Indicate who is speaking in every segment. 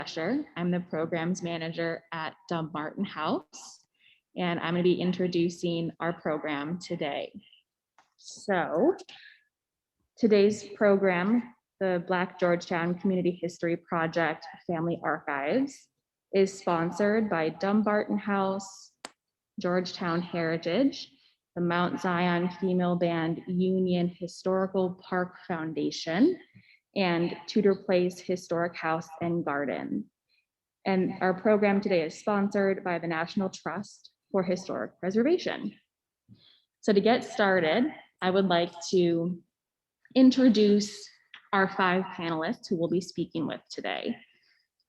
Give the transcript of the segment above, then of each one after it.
Speaker 1: I'm the programs manager at Dumbarton House, and I'm going to be introducing our program today. So today's program, the Black Georgetown Community History Project Family Archives, is sponsored by Dumbarton House, Georgetown Heritage, the Mount Zion Female Band Union Historical Park Foundation, and Tudor Place Historic House and Garden. And our program today is sponsored by the National Trust for Historic Preservation. So to get started, I would like to introduce our 5 panelists who we'll be speaking with today.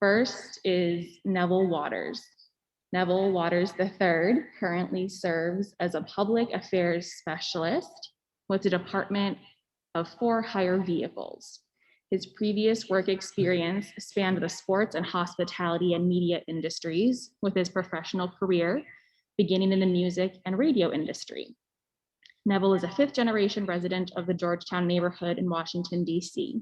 Speaker 1: First is Neville Waters. Neville Waters III currently serves as a public affairs specialist with the Department of 4 Hire Vehicles. His previous work experience spanned the sports and hospitality and media industries, with his professional career beginning in the music and radio industry. Neville is a 5th-generation resident of the Georgetown neighborhood in Washington, D.C.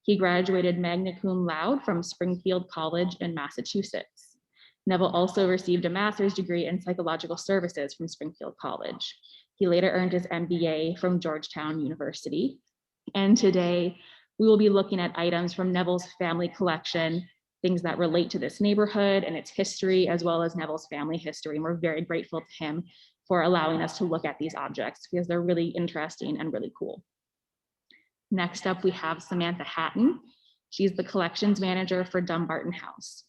Speaker 1: He graduated magna cum laude from Springfield College in Massachusetts. Neville also received a master's degree in psychological services from Springfield College. He later earned his MBA from Georgetown University. And today, we will be looking at items from Neville's family collection, things that relate to this neighborhood and its history, as well as Neville's family history. And we're very grateful to him for allowing us to look at these objects because they're really interesting and really cool. Next up, we have Samantha Hatton. She's the collections manager for Dumbarton House.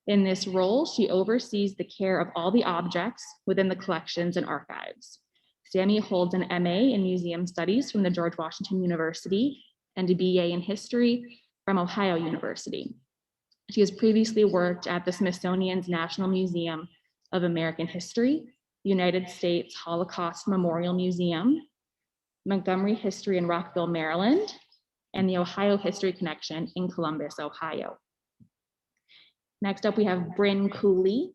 Speaker 1: In this role, she oversees the care of all the objects within the collections and archives. Sammy holds an MA in Museum Studies from the George Washington University and a BA in History from Ohio University. She has previously worked at the Smithsonian's National Museum of American History, United States Holocaust Memorial Museum, Montgomery History in Rockville, Maryland, and the Ohio History Connection in Columbus, Ohio. Next up, we have Bryn Cooley.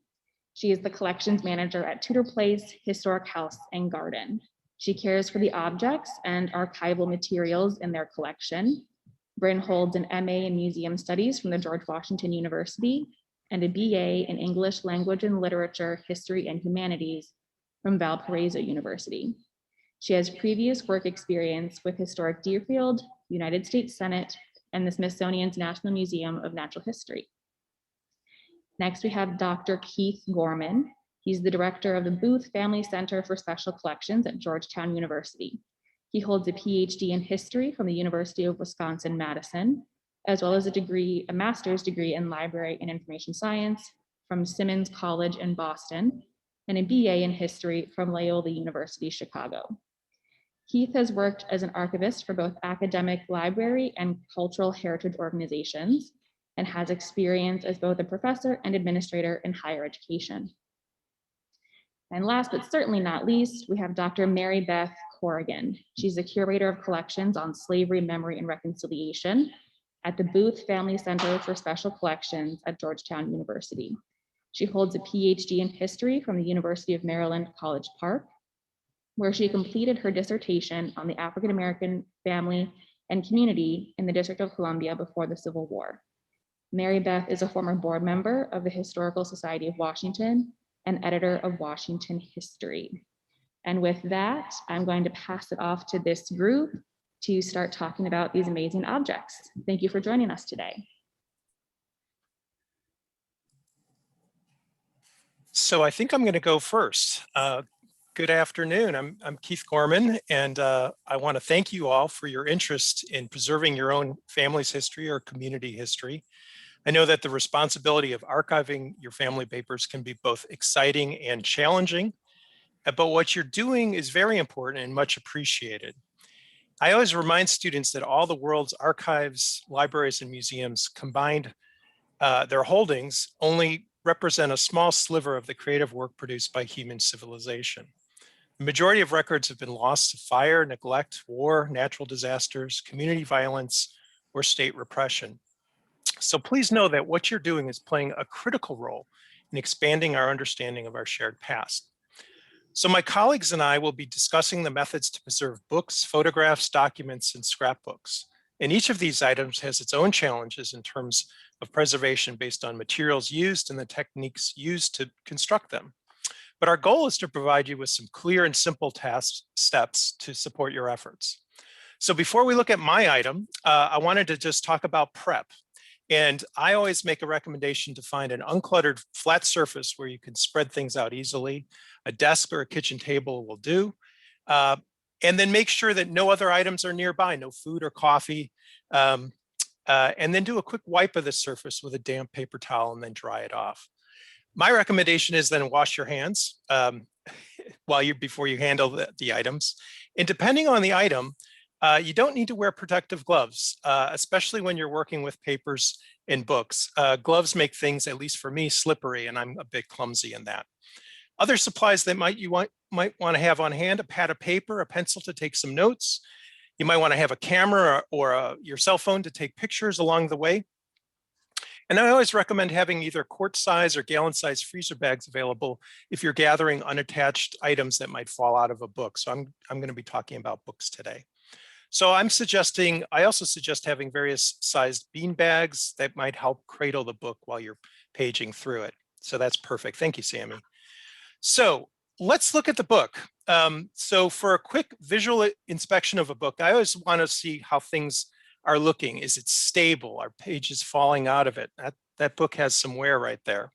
Speaker 1: She is the collections manager at Tudor Place Historic House and Garden. She cares for the objects and archival materials in their collection. Bryn holds an MA in Museum Studies from the George Washington University and a BA in English Language and Literature, History and Humanities from Valparaiso University. She has previous work experience with Historic Deerfield, United States Senate, and the Smithsonian's National Museum of Natural History. Next, we have Dr. Keith Gorman. He's the director of the Booth Family Center for Special Collections at Georgetown University. He holds a PhD in history from the University of Wisconsin-Madison, as well as a master's degree in library and information science from Simmons College in Boston, and a BA in history from Loyola University, Chicago. Keith has worked as an archivist for both academic library and cultural heritage organizations, and has experience as both a professor and administrator in higher education. And last but certainly not least, we have Dr. Mary Beth Corrigan. She's the curator of collections on slavery, memory, and reconciliation at the Booth Family Center for Special Collections at Georgetown University. She holds a PhD in history from the University of Maryland, College Park, where she completed her dissertation on the African-American family and community in the District of Columbia before the Civil War. Mary Beth is a former board member of the Historical Society of Washington and editor of Washington History. And with that, I'm going to pass it off to this group to start talking about these amazing objects. Thank you for joining us today.
Speaker 2: So I think I'm going to go first. Good afternoon. I'm Keith Gorman, and I want to thank you all for your interest in preserving your own family's history or community history. I know that the responsibility of archiving your family papers can be both exciting and challenging, but what you're doing is very important and much appreciated. I always remind students that all the world's archives, libraries, and museums combined, their holdings only represent a small sliver of the creative work produced by human civilization. The majority of records have been lost to fire, neglect, war, natural disasters, community violence, or state repression. So please know that what you're doing is playing a critical role in expanding our understanding of our shared past. So my colleagues and I will be discussing the methods to preserve books, photographs, documents, and scrapbooks. And each of these items has its own challenges in terms of preservation based on materials used and the techniques used to construct them. But our goal is to provide you with some clear and simple steps to support your efforts. So before we look at my item, I wanted to just talk about prep. And I always make a recommendation to find an uncluttered flat surface where you can spread things out easily. A desk or a kitchen table will do. And then make sure that no other items are nearby, no food or coffee. And then do a quick wipe of the surface with a damp paper towel and then dry it off. My recommendation is then wash your hands before you handle the items. And depending on the item, you don't need to wear protective gloves, especially when you're working with papers and books. Gloves make things, at least for me, slippery, and I'm a bit clumsy in that. Other supplies that you might want to have on hand: a pad of paper, a pencil to take some notes. You might want to have a camera or your cell phone to take pictures along the way. And I always recommend having either quart size or gallon size freezer bags available if you're gathering unattached items that might fall out of a book. So I'm going to be talking about books today. So I also suggest having various sized bean bags that might help cradle the book while you're paging through it. So that's perfect. Thank you, Sammy. So let's look at the book. So for a quick visual inspection of a book, I always want to see how things are looking. Is it stable? Are pages falling out of it? That book has some wear right there.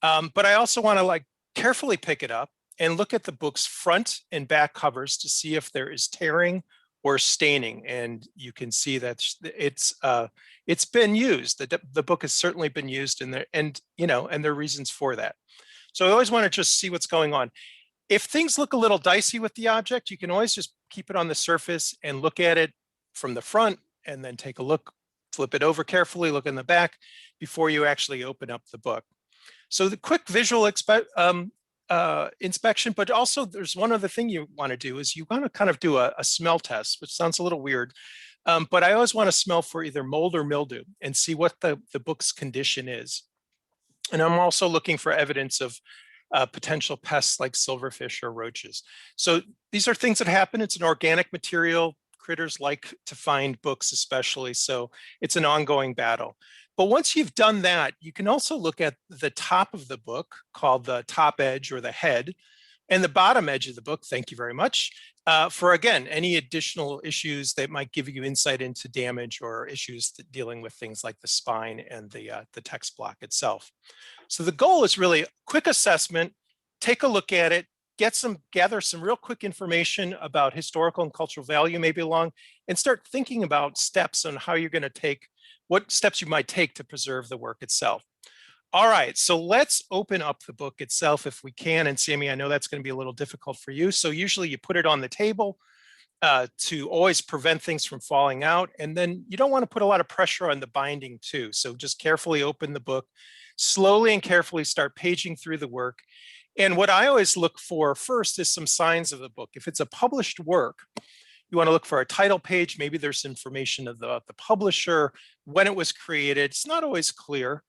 Speaker 2: But I also want to carefully pick it up and look at the book's front and back covers to see if there is tearing or staining. And you can see that it's been used. The book has certainly been used, and there are reasons for that. So I always want to just see what's going on. If things look a little dicey with the object, you can always just keep it on the surface and look at it from the front, and then take a look, flip it over carefully, look in the back before you actually open up the book. So the quick visual inspection, but also there's one other thing you want to do is you want to kind of do a smell test, which sounds a little weird. But I always want to smell for either mold or mildew and see what the book's condition is. And I'm also looking for evidence of potential pests like silverfish or roaches. So these are things that happen. It's an organic material. Critters like to find books especially, so it's an ongoing battle. But once you've done that, you can also look at the top of the book, called the top edge or the head, and the bottom edge of the book, thank you very much, for, again, any additional issues that might give you insight into damage or issues dealing with things like the spine and the text block itself. So the goal is really a quick assessment, take a look at it, gather some real quick information about historical and cultural value maybe along, and start thinking about steps on how you're going to take, what steps you might take to preserve the work itself. All right, so let's open up the book itself if we can. And Sammy, I know that's going to be a little difficult for you. So usually you put it on the table to always prevent things from falling out. And then you don't want to put a lot of pressure on the binding too. So just carefully open the book, slowly and carefully start paging through the work. And what I always look for first is some signs of the book. If it's a published work, you want to look for a title page. Maybe there's information of the publisher, when it was created. It's not always clear.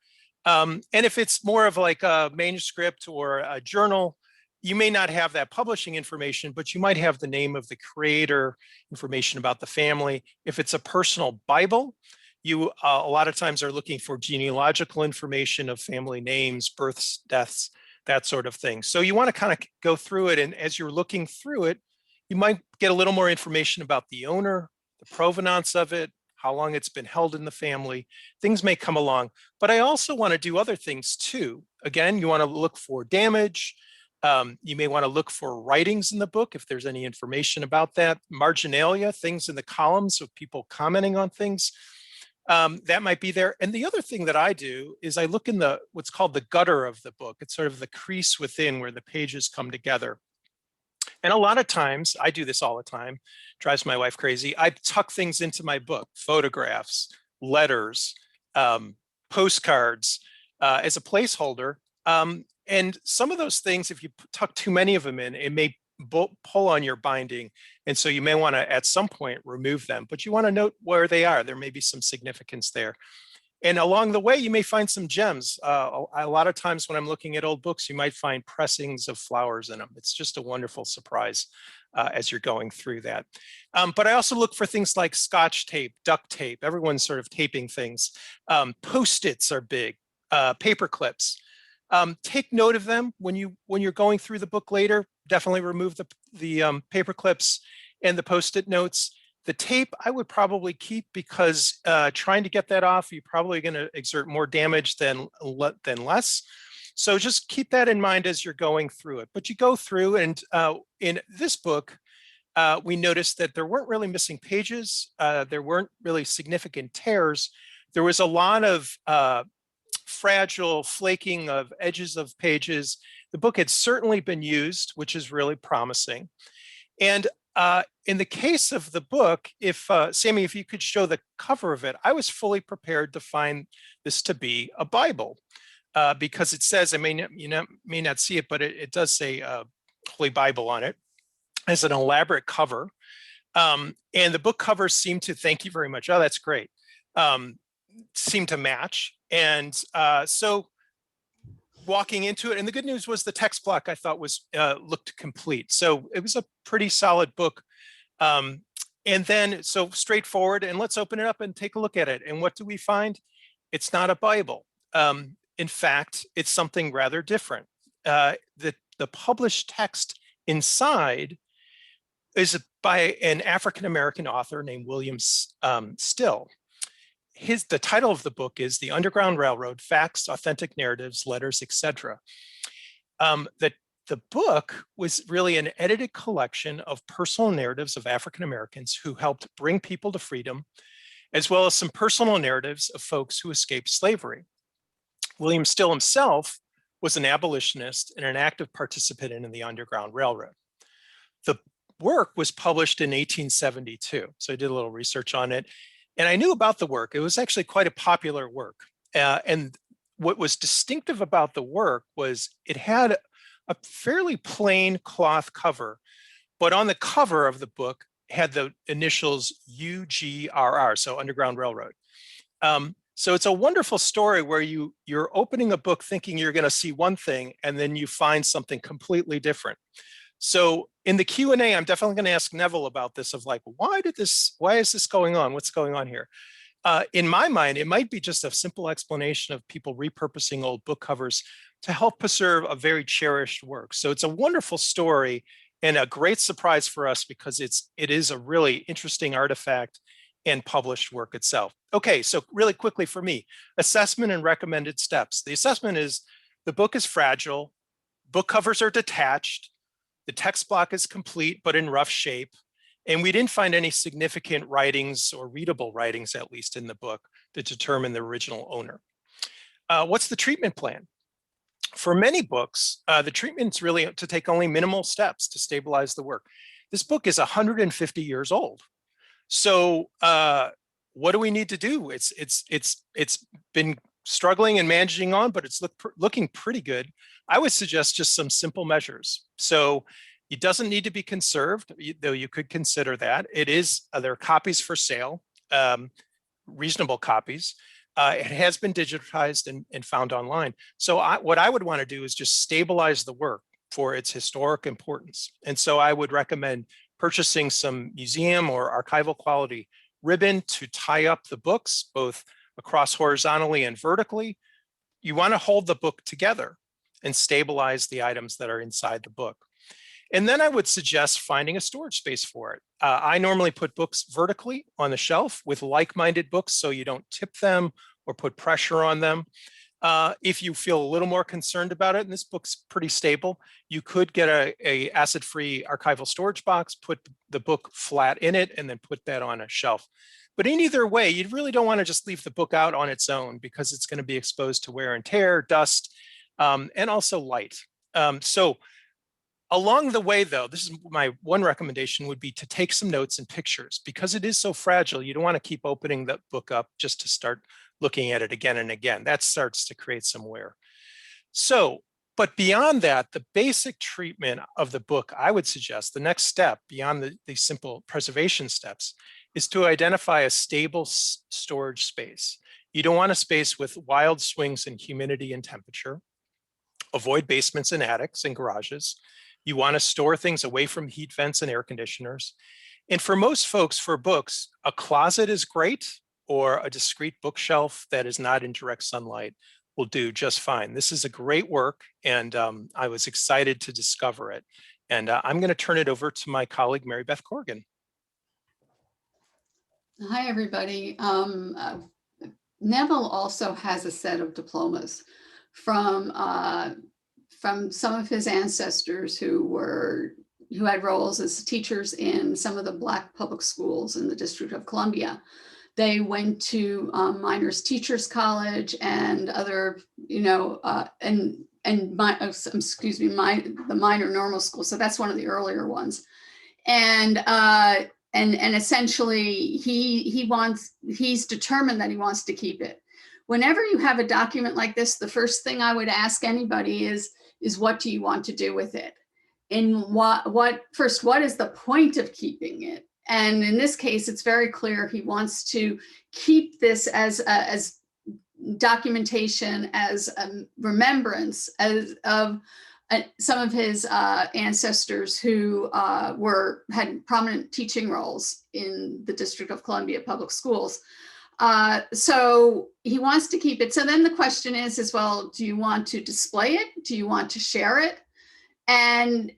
Speaker 2: And if it's more of like a manuscript or a journal, you may not have that publishing information, but you might have the name of the creator, information about the family. If it's a personal Bible, you a lot of times are looking for genealogical information of family names, births, deaths, that sort of thing. So you want to kind of go through it. And as you're looking through it, you might get a little more information about the owner, the provenance of it, how long it's been held in the family. Things may come along, but I also want to do other things too. Again, you want to look for damage. You may want to look for writings in the book if there's any information about that. Marginalia, things in the columns of people commenting on things. That might be there. And the other thing that I do is I look in what's called the gutter of the book. It's sort of the crease within where the pages come together. And a lot of times, I do this all the time, drives my wife crazy. I tuck things into my book, photographs, letters, postcards, as a placeholder. And some of those things, if you tuck too many of them in, it may pull on your binding. And so you may want to, at some point, remove them, but you want to note where they are. There may be some significance there. And along the way, you may find some gems. A lot of times when I'm looking at old books, you might find pressings of flowers in them. It's just a wonderful surprise as you're going through that. But I also look for things like Scotch tape, duct tape. Everyone's sort of taping things. Post-its are big, paper clips. Take note of them when you're going through the book later. Definitely remove the paper clips and the Post-it notes. The tape I would probably keep because trying to get that off, you're probably going to exert more damage than less. So just keep that in mind as you're going through it. But you go through, and in this book, we noticed that there weren't really missing pages. There weren't really significant tears. There was a lot of fragile flaking of edges of pages. The book had certainly been used, which is really promising. And in the case of the book, if Sammy, if you could show the cover of it, I was fully prepared to find this to be a Bible because it says, you may not see it, but it does say Holy Bible on it. As an elaborate cover. And the book covers seem to, thank you very much. Oh, that's great. Seem to match. And so walking into it, and the good news was the text block I thought was looked complete. So it was a pretty solid book. And then so straightforward, and let's open it up and take a look at it. And what do we find? It's not a Bible. In fact, it's something rather different. The published text inside is by an African-American author named William Still. The title of the book is The Underground Railroad, Facts, Authentic Narratives, Letters, etc. The book was really an edited collection of personal narratives of African-Americans who helped bring people to freedom, as well as some personal narratives of folks who escaped slavery. William Still himself was an abolitionist and an active participant in the Underground Railroad. The work was published in 1872. So I did a little research on it, and I knew about the work. It was actually quite a popular work. And what was distinctive about the work was it had a fairly plain cloth cover, but on the cover of the book had the initials UGRR, so Underground Railroad. So it's a wonderful story where you're opening a book thinking you're going to see one thing, and then you find something completely different. So in the Q&A, I'm definitely going to ask Neville about this of like, why is this going on? What's going on here? In my mind, it might be just a simple explanation of people repurposing old book covers to help preserve a very cherished work. So it's a wonderful story and a great surprise for us because it is a really interesting artifact and published work itself. Okay, so really quickly for me, assessment and recommended steps. The assessment is the book is fragile, book covers are detached, the text block is complete but in rough shape, and we didn't find any significant writings or readable writings, at least in the book, to determine the original owner. What's the treatment plan? For many books, the treatment's really to take only minimal steps to stabilize the work. This book is 150 years old. So what do we need to do? It's been struggling and managing on, but it's looking pretty good. I would suggest just some simple measures. So it doesn't need to be conserved, though you could consider that. There are copies for sale, reasonable copies. It has been digitized and found online. So what I would want to do is just stabilize the work for its historic importance. And so I would recommend purchasing some museum or archival quality ribbon to tie up the books, both across horizontally and vertically. You want to hold the book together and stabilize the items that are inside the book. And then I would suggest finding a storage space for it. I normally put books vertically on the shelf with like-minded books so you don't tip them or put pressure on them. If you feel a little more concerned about it, and this book's pretty stable, you could get a acid-free archival storage box, put the book flat in it, and then put that on a shelf. But in either way, you really don't want to just leave the book out on its own because it's going to be exposed to wear and tear, dust, and also light. So along the way, though, this is my one recommendation would be to take some notes and pictures because it is so fragile. You don't want to keep opening the book up just to start looking at it again and again. That starts to create some wear. So, but beyond that, the basic treatment of the book, I would suggest the next step beyond the simple preservation steps is to identify a stable storage space. You don't want a space with wild swings in humidity and temperature. Avoid basements and attics and garages. You want to store things away from heat vents and air conditioners. And for most folks, for books, a closet is great, or a discrete bookshelf that is not in direct sunlight will do just fine. This is a great work, and I was excited to discover it. And I'm going to turn it over to my colleague, Mary Beth Corrigan.
Speaker 3: Hi, everybody. Neville also has a set of diplomas from some of his ancestors who had roles as teachers in some of the Black public schools in the District of Columbia. They went to Miners Teachers College and other, the Minor Normal School. So that's one of the earlier ones. And essentially he's determined that he wants to keep it. Whenever you have a document like this, the first thing I would ask anybody is what do you want to do with it? And what is the point of keeping it? And in this case, it's very clear he wants to keep this as documentation, as a remembrance of some of his ancestors who had prominent teaching roles in the District of Columbia Public Schools. So he wants to keep it. So then the question is, well, do you want to display it? Do you want to share it? And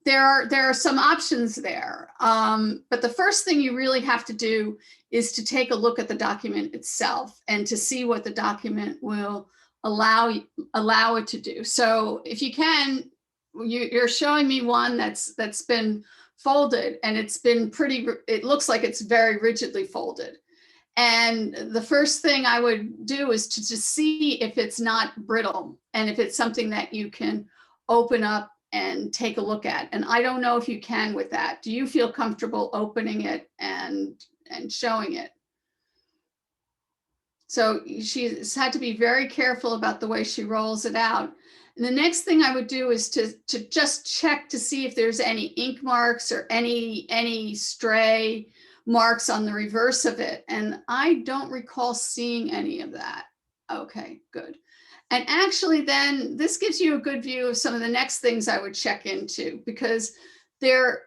Speaker 3: there are some options there. But the first thing you really have to do is to take a look at the document itself and to see what the document will allow it to do. So if you can, you're showing me one that's been folded, and it looks like it's very rigidly folded. And the first thing I would do is to just see if it's not brittle and if it's something that you can open up and take a look at. And I don't know if you can with that. Do you feel comfortable opening it and showing it? So she's had to be very careful about the way she rolls it out. And the next thing I would do is to just check to see if there's any ink marks or any stray marks on the reverse of it. And I don't recall seeing any of that. Okay, good. And actually then this gives you a good view of some of the next things I would check into, because paper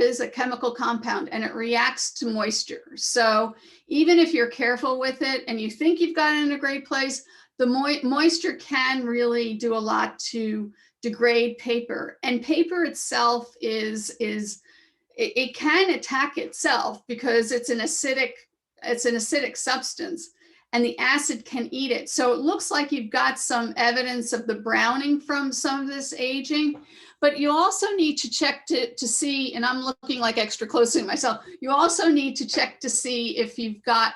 Speaker 3: is a chemical compound and it reacts to moisture. So even if you're careful with it and you think you've got it in a great place, the moisture can really do a lot to degrade paper. And paper itself it can attack itself because it's an acidic substance, and the acid can eat it. So it looks like you've got some evidence of the browning from some of this aging, but you also need to check to see, and I'm looking like extra closely myself, you also need to check to see if you've got,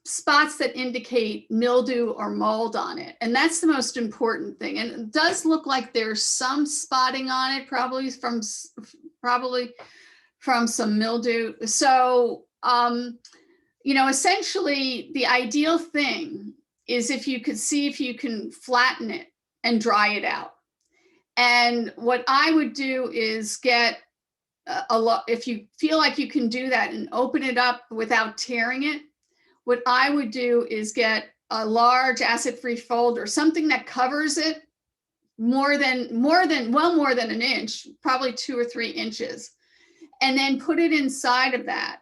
Speaker 3: spots that indicate mildew or mold on it. And that's the most important thing. And it does look like there's some spotting on it, probably from some mildew. So, essentially the ideal thing is if you could see if you can flatten it and dry it out. And what I would do is get if you feel like you can do that and open it up without tearing it, what I would do is get a large acid-free folder, something that covers it more than an inch, probably 2 or 3 inches, and then put it inside of that.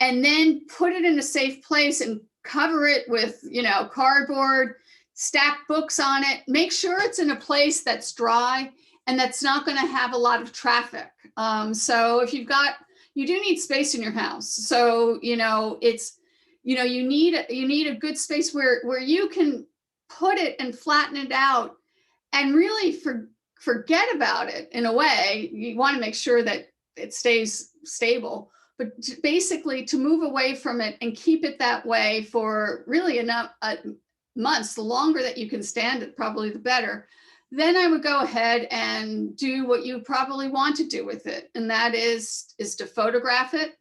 Speaker 3: And then put it in a safe place and cover it with, cardboard, stack books on it. Make sure it's in a place that's dry and that's not going to have a lot of traffic. So if you do need space in your house. So, you need a good space where you can put it and flatten it out and really forget about it in a way. You want to make sure that it stays stable. But basically to move away from it and keep it that way for really enough months, the longer that you can stand it, probably the better. Then I would go ahead and do what you probably want to do with it. And that is to photograph it.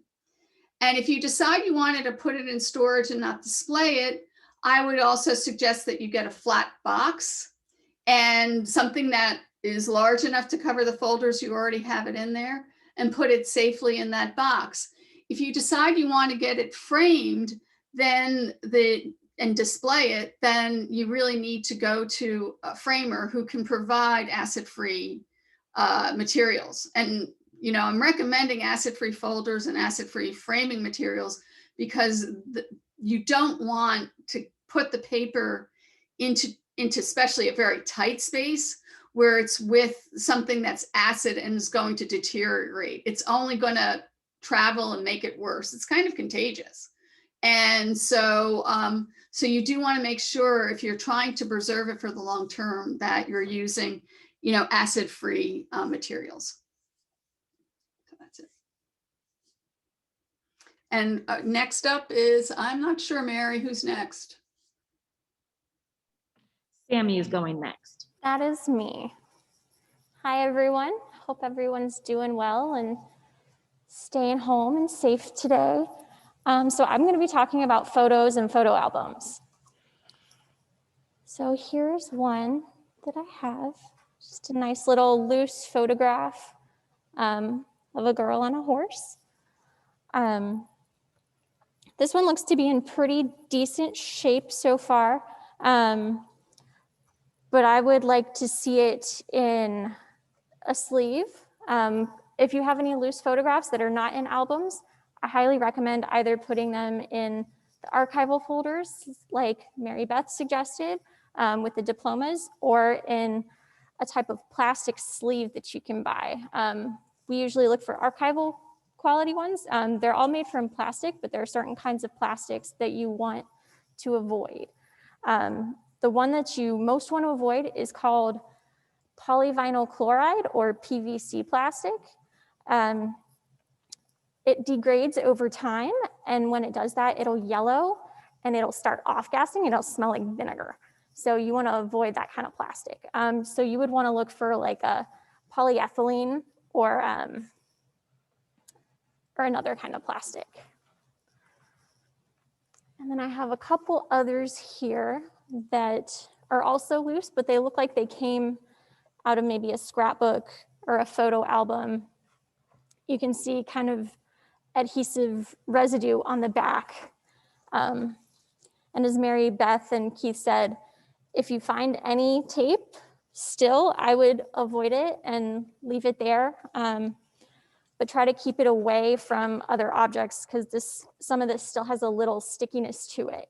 Speaker 3: And if you decide you wanted to put it in storage and not display it, I would also suggest that you get a flat box and something that is large enough to cover the folders you already have it in there, and put it safely in that box. if you decide you want to get it framed, then and display it, then you really need to go to a framer who can provide acid-free materials. And I'm recommending acid-free folders and acid-free framing materials because you don't want to put the paper into especially a very tight space where it's with something that's acid and is going to deteriorate. It's only going to travel and make it worse. It's kind of contagious. And so, so you do want to make sure if you're trying to preserve it for the long term that you're using, acid-free materials. So that's it. And next up is, I'm not sure, Mary, who's next?
Speaker 1: Sammy is going next.
Speaker 4: That is me. Hi, everyone. Hope everyone's doing well and staying home and safe today. So I'm going to be talking about photos and photo albums. So here's one that I have, just a nice little loose photograph of a girl on a horse. This one looks to be in pretty decent shape so far, but I would like to see it in a sleeve. If you have any loose photographs that are not in albums, I highly recommend either putting them in the archival folders like Mary Beth suggested with the diplomas, or in a type of plastic sleeve that you can buy. We usually look for archival quality ones. They're all made from plastic, but there are certain kinds of plastics that you want to avoid. The one that you most want to avoid is called polyvinyl chloride, or PVC plastic. It degrades over time, and when it does that, it'll yellow and it'll start off-gassing and it'll smell like vinegar. So you want to avoid that kind of plastic. So you would want to look for like a polyethylene or another kind of plastic. And then I have a couple others here that are also loose, but they look like they came out of maybe a scrapbook or a photo album. You can see kind of adhesive residue on the back. And as Mary Beth and Keith said, if you find any tape still, I would avoid it and leave it there. But try to keep it away from other objects because some of this still has a little stickiness to it.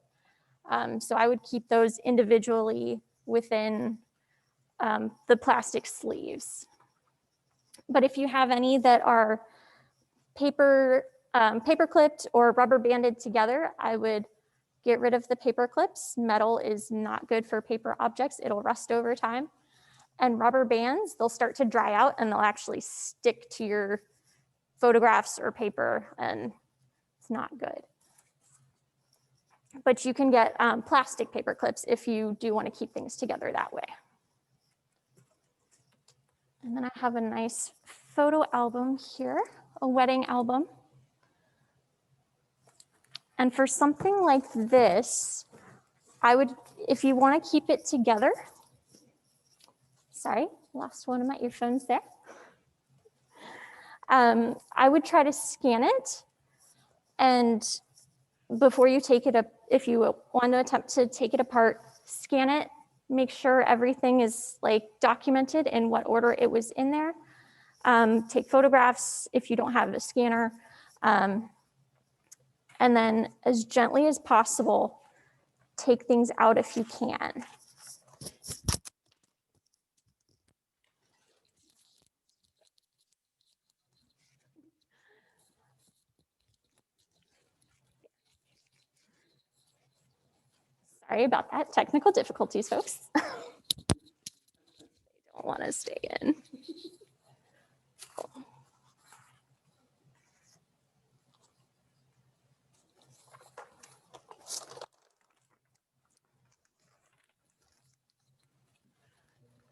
Speaker 4: So I would keep those individually within the plastic sleeves. But if you have any that are paper clipped or rubber banded together, I would get rid of the paper clips. Metal is not good for paper objects. It'll rust over time. And rubber bands, they'll start to dry out and they'll actually stick to your photographs or paper, and it's not good. But you can get plastic paper clips if you do want to keep things together that way. And then I have a nice photo album here, a wedding album. And for something like this, I would, if you want to keep it together, sorry, lost one of my earphones there. I would try to scan it, and before you take it up, if you want to attempt to take it apart, scan it, make sure everything is like documented in what order it was in there. Take photographs if you don't have a scanner, and then as gently as possible, take things out if you can. Sorry about that, technical difficulties, folks. They don't want to stay in. Cool.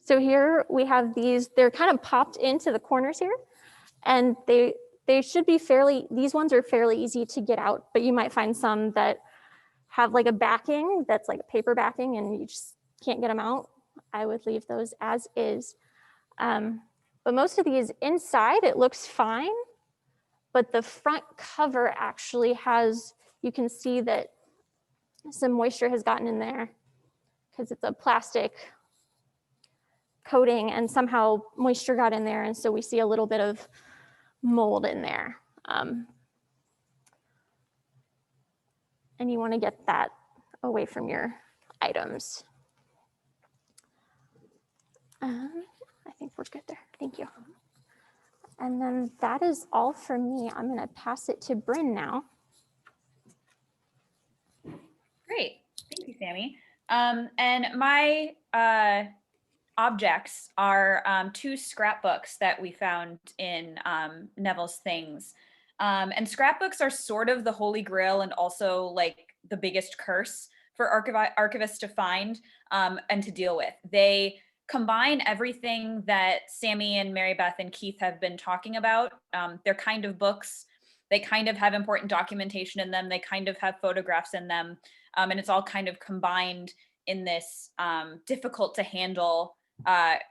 Speaker 4: So here we have these, they're kind of popped into the corners here, and they should be these ones are fairly easy to get out, but you might find some that have like a backing that's like a paper backing and you just can't get them out. I would leave those as is. But most of these inside, it looks fine, but the front cover actually has, you can see that some moisture has gotten in there because it's a plastic coating and somehow moisture got in there. And so we see a little bit of mold in there. And you want to get that away from your items. I think we're good there. Thank you. And then that is all for me. I'm going to pass it to Bryn now.
Speaker 5: Great. Thank you, Sammy. And my objects are 2 scrapbooks that we found in Neville's things. And scrapbooks are sort of the holy grail and also like the biggest curse for archivists to find and to deal with. They combine everything that Sammy and Mary Beth and Keith have been talking about. They're kind of books. They kind of have important documentation in them. They kind of have photographs in them. And it's all kind of combined in this difficult to handle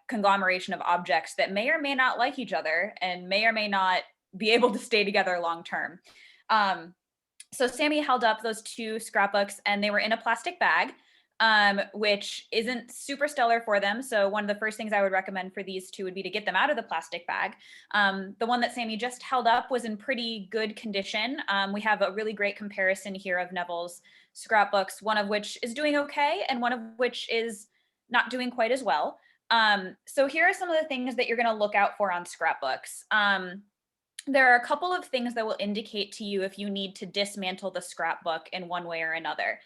Speaker 5: conglomeration of objects that may or may not like each other and may or may not be able to stay together long term. So Sammy held up those 2 scrapbooks and they were in a plastic bag, which isn't super stellar for them. So one of the first things I would recommend for these 2 would be to get them out of the plastic bag. The one that Sammy just held up was in pretty good condition. We have a really great comparison here of Neville's scrapbooks, one of which is doing okay and one of which is not doing quite as well. So here are some of the things that you're going to look out for on scrapbooks. There are a couple of things that will indicate to you if you need to dismantle the scrapbook in one way or another.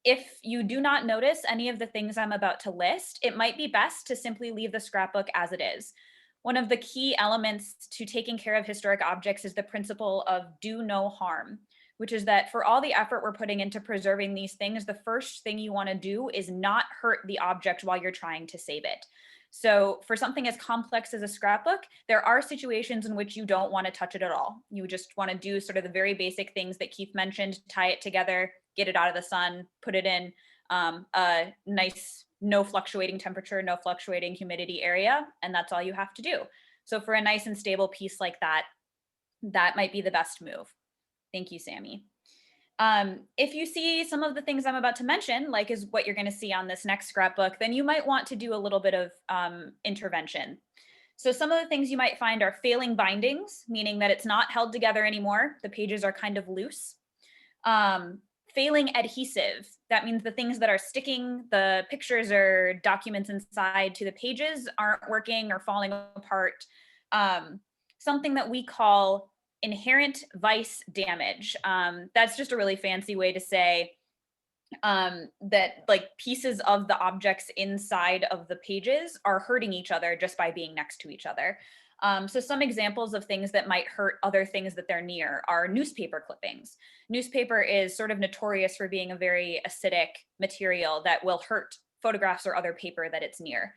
Speaker 5: If you do not notice any of the things I'm about to list, it might be best to simply leave the scrapbook as it is. One of the key elements to taking care of historic objects is the principle of do no harm, which is that for all the effort we're putting into preserving these things, the first thing you want to do is not hurt the object while you're trying to save it. So for something as complex as a scrapbook, there are situations in which you don't want to touch it at all. You just want to do sort of the very basic things that Keith mentioned, tie it together, get it out of the sun, put it in a nice, no fluctuating temperature, no fluctuating humidity area, and that's all you have to do. So for a nice and stable piece like that, that might be the best move. Thank you, Sammy. If you see some of the things I'm about to mention, like is what you're going to see on this next scrapbook, then you might want to do a little bit of intervention. So some of the things you might find are failing bindings, meaning that it's not held together anymore. The pages are kind of loose. Failing adhesive, that means the things that are sticking the pictures or documents inside to the pages aren't working or falling apart. Something that we call inherent vice damage. That's just a really fancy way to say that like pieces of the objects inside of the pages are hurting each other just by being next to each other. So some examples of things that might hurt other things that they're near are newspaper clippings. Newspaper is sort of notorious for being a very acidic material that will hurt photographs or other paper that it's near.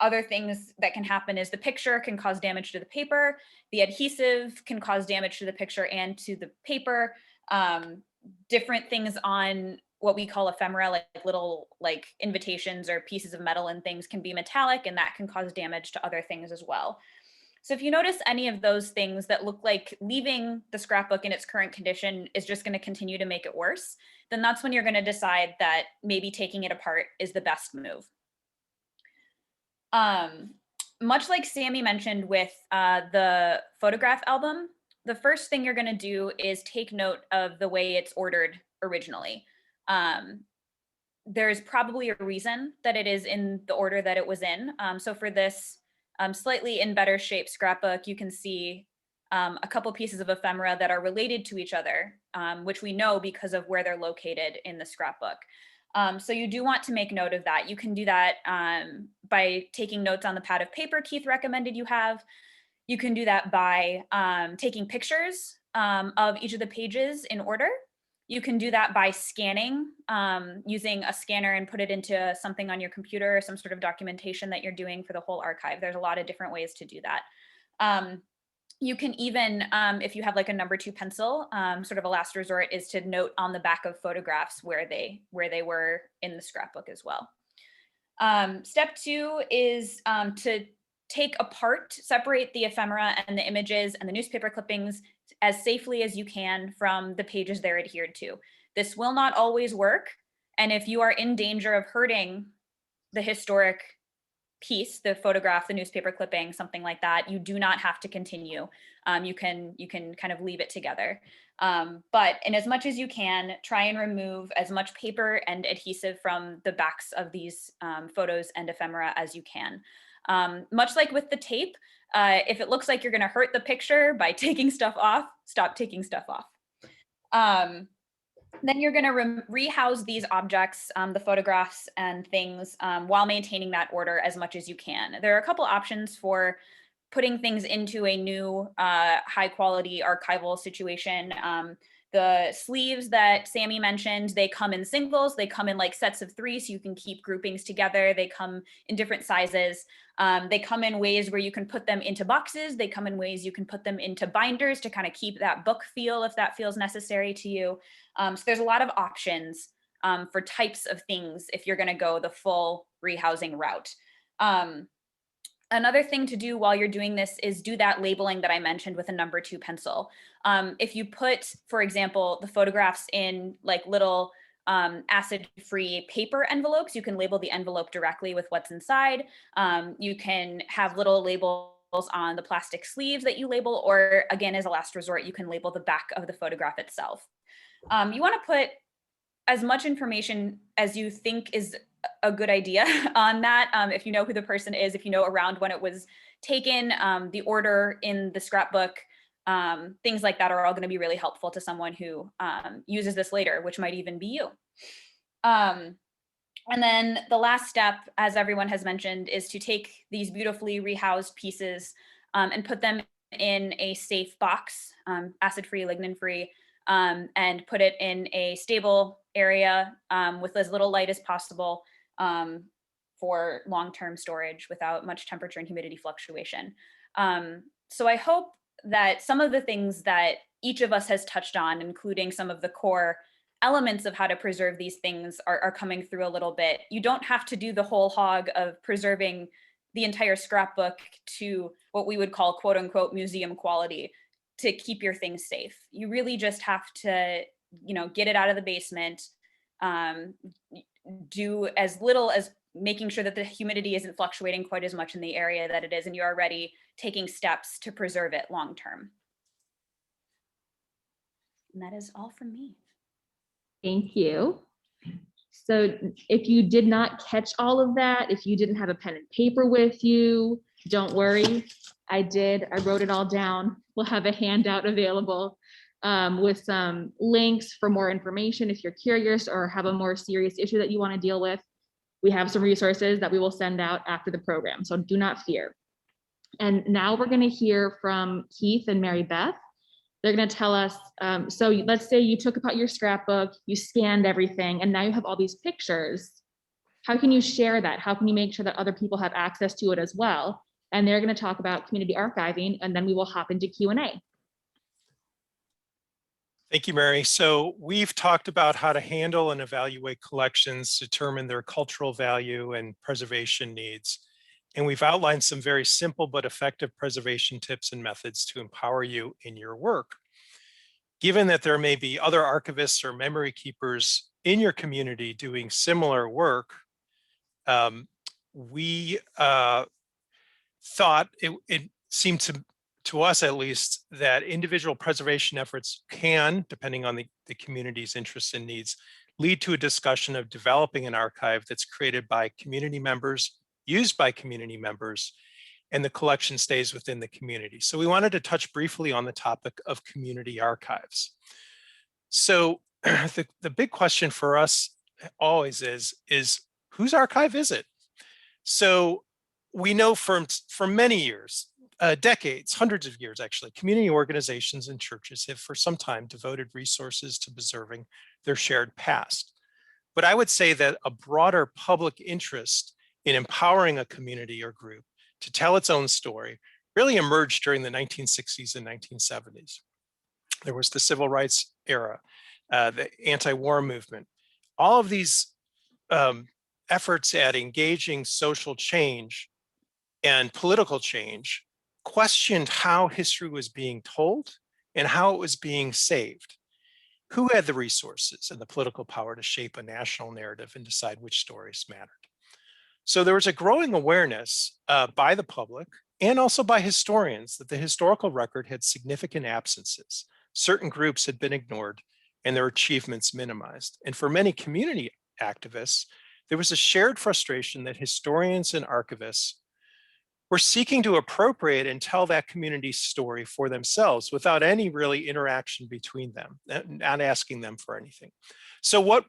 Speaker 5: Other things that can happen is the picture can cause damage to the paper. The adhesive can cause damage to the picture and to the paper. Different things on what we call ephemera, like little like invitations or pieces of metal and things can be metallic, and that can cause damage to other things as well. So if you notice any of those things that look like leaving the scrapbook in its current condition is just going to continue to make it worse, then that's when you're going to decide that maybe taking it apart is the best move. Much like Sammy mentioned with the photograph album, the first thing you're going to do is take note of the way it's ordered originally. There's probably a reason that it is in the order that it was in. So for this slightly in better shape scrapbook, you can see a couple pieces of ephemera that are related to each other, which we know because of where they're located in the scrapbook. So you do want to make note of that. You can do that by taking notes on the pad of paper Keith recommended you have. You can do that by taking pictures of each of the pages in order. You can do that by scanning, using a scanner and put it into something on your computer or some sort of documentation that you're doing for the whole archive. There's a lot of different ways to do that. You can even, if you have like a number 2 pencil, sort of a last resort is to note on the back of photographs where they were in the scrapbook as well. Step 2 is to take apart, separate the ephemera and the images and the newspaper clippings as safely as you can from the pages they're adhered to. This will not always work. And if you are in danger of hurting the historic piece, the photograph, the newspaper clipping, something like that, you do not have to continue. You can kind of leave it together. But in as much as you can, try and remove as much paper and adhesive from the backs of these photos and ephemera as you can. Much like with the tape, if it looks like you're going to hurt the picture by taking stuff off, stop taking stuff off. Then you're going to rehouse these objects, the photographs and things, while maintaining that order as much as you can. There are a couple options for putting things into a new high quality archival situation. The sleeves that Sammy mentioned, they come in singles, they come in like sets of 3, so you can keep groupings together. They come in different sizes. They come in ways where you can put them into boxes. They come in ways you can put them into binders to kind of keep that book feel if that feels necessary to you. So there's a lot of options for types of things if you're gonna go the full rehousing route. Another thing to do while you're doing this is do that labeling that I mentioned with a number 2 pencil. If you put, for example, the photographs in like little acid-free paper envelopes, you can label the envelope directly with what's inside. You can have little labels on the plastic sleeves that you label, or again, as a last resort, you can label the back of the photograph itself. You want to put as much information as you think is a good idea on that. If you know who the person is, if you know around when it was taken, the order in the scrapbook, things like that are all going to be really helpful to someone who uses this later, which might even be you. And then the last step, as everyone has mentioned, is to take these beautifully rehoused pieces and put them in a safe box, acid-free, lignin-free, and put it in a stable area with as little light as possible for long-term storage without much temperature and humidity fluctuation. So I hope that some of the things that each of us has touched on, including some of the core elements of how to preserve these things, are coming through a little bit. You don't have to do the whole hog of preserving the entire scrapbook to what we would call quote unquote museum quality to keep your things safe. You really just have to, get it out of the basement, do as little as making sure that the humidity isn't fluctuating quite as much in the area that it is, and you're already taking steps to preserve it long term. And that is all from me.
Speaker 1: Thank you. So if you did not catch all of that, if you didn't have a pen and paper with you, don't worry. I wrote it all down. We'll have a handout available with some links for more information if you're curious or have a more serious issue that you want to deal with. We have some resources that we will send out after the program, so do not fear. And now we're going to hear from Keith and Mary Beth. They're going to tell us, so let's say you took apart your scrapbook, you scanned everything, and now you have all these pictures. How can you share that? How can you make sure that other people have access to it as well? And they're going to talk about community archiving, and then we will hop into Q&A.
Speaker 2: Thank you, Mary. So we've talked about how to handle and evaluate collections, determine their cultural value and preservation needs. And we've outlined some very simple but effective preservation tips and methods to empower you in your work. Given that there may be other archivists or memory keepers in your community doing similar work, we thought it seemed to us at least that individual preservation efforts can, depending on the community's interests and needs, lead to a discussion of developing an archive that's created by community members, used by community members, and the collection stays within the community. So we wanted to touch briefly on the topic of community archives. So the big question for us always is whose archive is it? So we know for many years, decades, hundreds of years actually, community organizations and churches have for some time devoted resources to preserving their shared past. But I would say that a broader public interest in empowering a community or group to tell its own story really emerged during the 1960s and 1970s. There was the civil rights era, the anti-war movement. All of these efforts at engaging social change and political change questioned how history was being told and how it was being saved. Who had the resources and the political power to shape a national narrative and decide which stories mattered? So there was a growing awareness by the public and also by historians that the historical record had significant absences. Certain groups had been ignored and their achievements minimized. And for many community activists, there was a shared frustration that historians and archivists were seeking to appropriate and tell that community's story for themselves without any really interaction between them, not asking them for anything. So what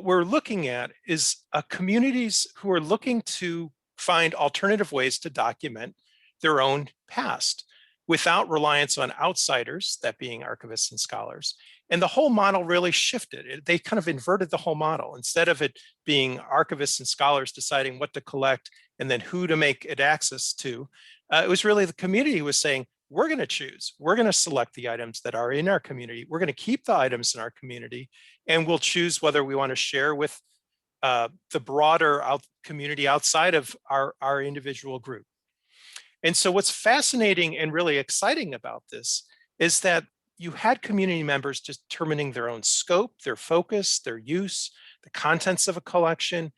Speaker 2: we're looking at is communities who are looking to find alternative ways to document their own past without reliance on outsiders, that being archivists and scholars. And the whole model really shifted. They kind of inverted the whole model. Instead of it being archivists and scholars deciding what to collect and then who to make it access to, it was really the community who was saying, we're going to choose. We're going to select the items that are in our community. We're going to keep the items in our community, and we'll choose whether we want to share with the broader community outside of our individual group. And so what's fascinating and really exciting about this is that you had community members determining their own scope, their focus, their use, the contents of a collection,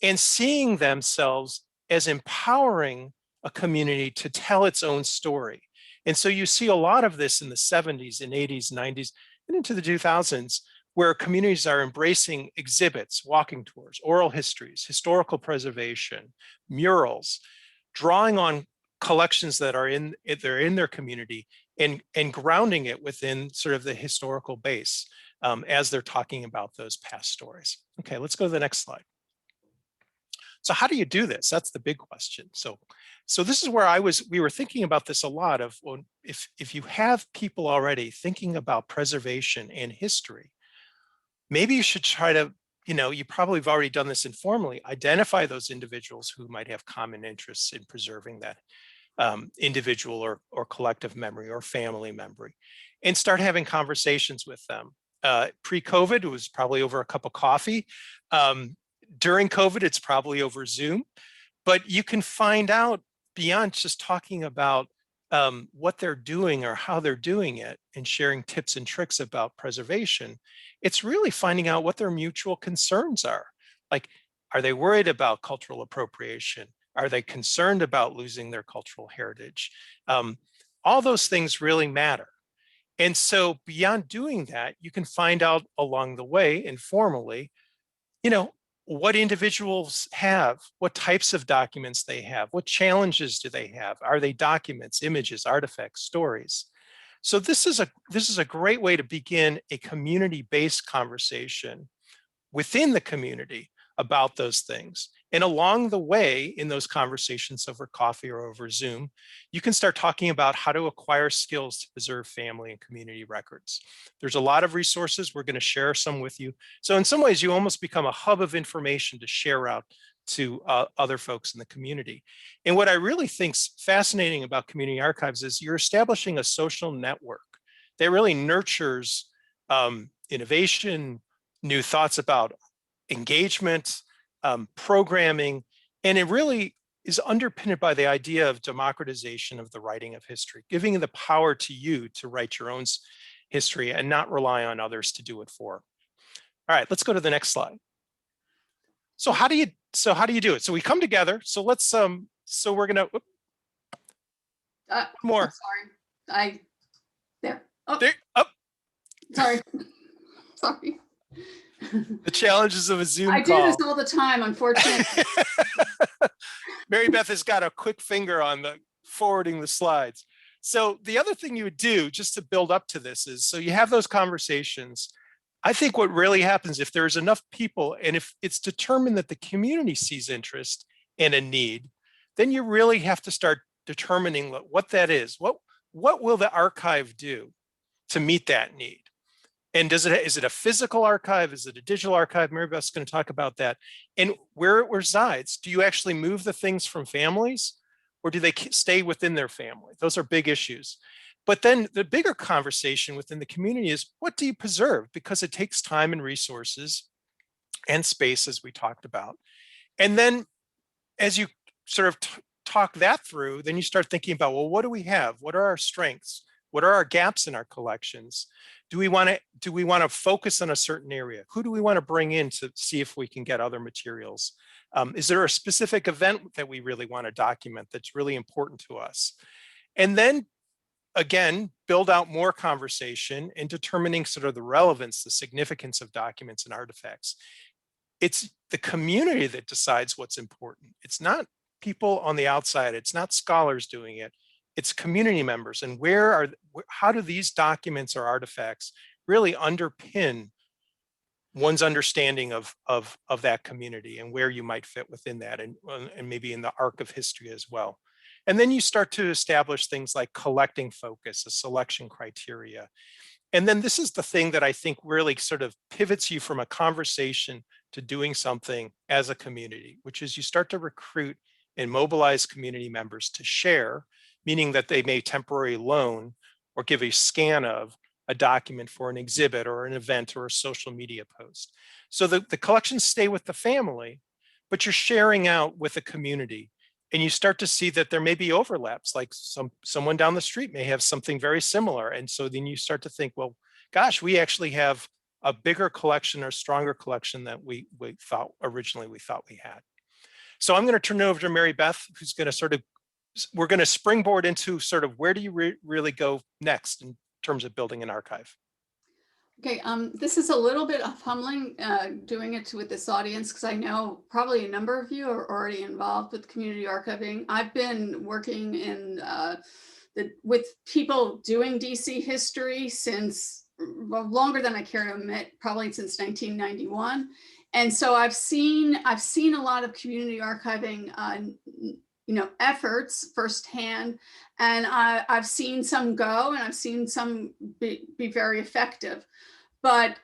Speaker 2: and seeing themselves as empowering a community to tell its own story. And so you see a lot of this in the 70s and 80s, 90s, and into the 2000s, where communities are embracing exhibits, walking tours, oral histories, historical preservation, murals, drawing on collections that are in their community and grounding it within sort of the historical base as they're talking about those past stories. Okay, let's go to the next slide. So how do you do this? That's the big question. So this is where we were thinking about this a lot of, well, if you have people already thinking about preservation and history, maybe you should try to, you probably have already done this informally, identify those individuals who might have common interests in preserving that individual or collective memory or family memory, and start having conversations with them. Pre-COVID, it was probably over a cup of coffee. During COVID, it's probably over Zoom, but you can find out beyond just talking about what they're doing or how they're doing it and sharing tips and tricks about preservation. It's really finding out what their mutual concerns are. Like, are they worried about cultural appropriation? Are they concerned about losing their cultural heritage? All those things really matter. And so beyond doing that, you can find out along the way, informally, what individuals have, what types of documents they have, what challenges do they have? Are they documents, images, artifacts, stories? So this is a great way to begin a community-based conversation within the community about those things. And along the way in those conversations over coffee or over Zoom, you can start talking about how to acquire skills to preserve family and community records. There's a lot of resources. We're going to share some with you. So in some ways, you almost become a hub of information to share out to other folks in the community. And what I really think's fascinating about community archives is you're establishing a social network that really nurtures innovation, new thoughts about engagement, programming, and it really is underpinned by the idea of democratization of the writing of history, giving the power to you to write your own history and not rely on others to do it for. All right, let's go to the next slide. So how do you do it? So we come together. So let's so we're gonna more.
Speaker 3: Sorry, there. Oh,
Speaker 2: there. Oh.
Speaker 3: Sorry. Sorry.
Speaker 2: The challenges of a Zoom
Speaker 3: I
Speaker 2: call.
Speaker 3: do this all the time, unfortunately.
Speaker 2: Mary Beth has got a quick finger on the forwarding the slides. So the other thing you would do just to build up to this is, so you have those conversations. I think what really happens if there's enough people and if it's determined that the community sees interest and a need, then you really have to start determining what that is. What will the archive do to meet that need? And is it a physical archive? Is it a digital archive? Mary Beth's going to talk about that. And where it resides, do you actually move the things from families or do they stay within their family? Those are big issues. But then the bigger conversation within the community is, what do you preserve? Because it takes time and resources and space, as we talked about. And then as you sort of talk that through, then you start thinking about, well, what do we have? What are our strengths? What are our gaps in our collections? Do we want to focus on a certain area? Who do we want to bring in to see if we can get other materials? Is there a specific event that we really want to document that's really important to us? And then again, build out more conversation in determining sort of the relevance, the significance of documents and artifacts. It's the community that decides what's important. It's not people on the outside. It's not scholars doing it. It's community members. And how do these documents or artifacts really underpin one's understanding of that community and where you might fit within that, and maybe in the arc of history as well. And then you start to establish things like collecting focus, a selection criteria. And then this is the thing that I think really sort of pivots you from a conversation to doing something as a community, which is you start to recruit and mobilize community members to share, meaning that they may temporarily loan or give a scan of a document for an exhibit or an event or a social media post. So the collections stay with the family, but you're sharing out with a community. And you start to see that there may be overlaps, like someone down the street may have something very similar. And so then you start to think, well, gosh, we actually have a bigger collection or stronger collection than we thought originally we had. So I'm going to turn it over to Mary Beth, who's going to we're going to springboard into sort of where do you really go next in terms of building an archive.
Speaker 3: Okay, this is a little bit humbling doing it with this audience, because I know probably a number of you are already involved with community archiving. I've been working with people doing DC history since, well, longer than I care to admit, probably since 1991. And so I've seen a lot of community archiving efforts firsthand, and I've seen some go and I've seen some be very effective. But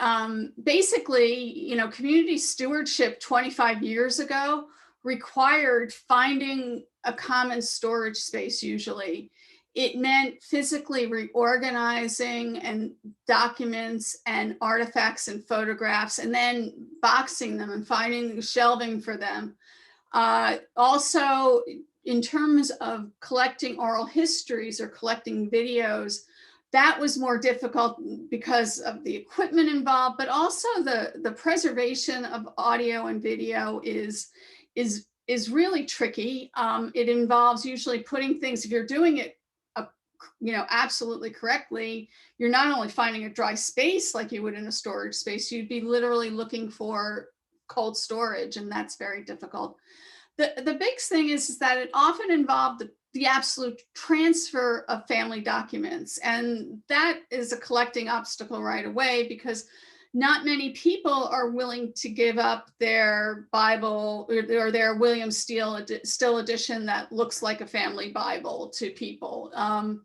Speaker 3: basically, community stewardship 25 years ago required finding a common storage space. Usually it meant physically reorganizing and documents and artifacts and photographs, and then boxing them and finding shelving for them. Also, in terms of collecting oral histories or collecting videos, that was more difficult because of the equipment involved, but also the preservation of audio and video is really tricky. It involves usually putting things, if you're doing it absolutely correctly, you're not only finding a dry space like you would in a storage space, you'd be literally looking for cold storage, and that's very difficult. The big thing is that it often involved the absolute transfer of family documents. And that is a collecting obstacle right away, because not many people are willing to give up their Bible or their William Still edition that looks like a family Bible to people. And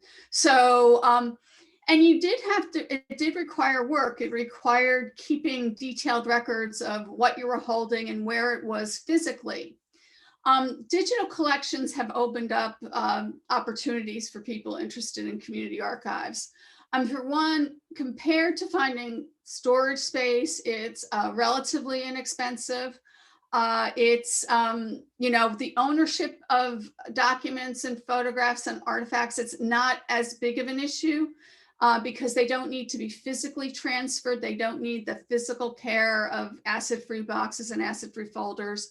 Speaker 3: you did it did require work. It required keeping detailed records of what you were holding and where it was physically. Digital collections have opened up opportunities for people interested in community archives. For one, compared to finding storage space, it's relatively inexpensive. It's, the ownership of documents and photographs and artifacts, it's not as big of an issue because they don't need to be physically transferred. They don't need the physical care of acid-free boxes and acid-free folders.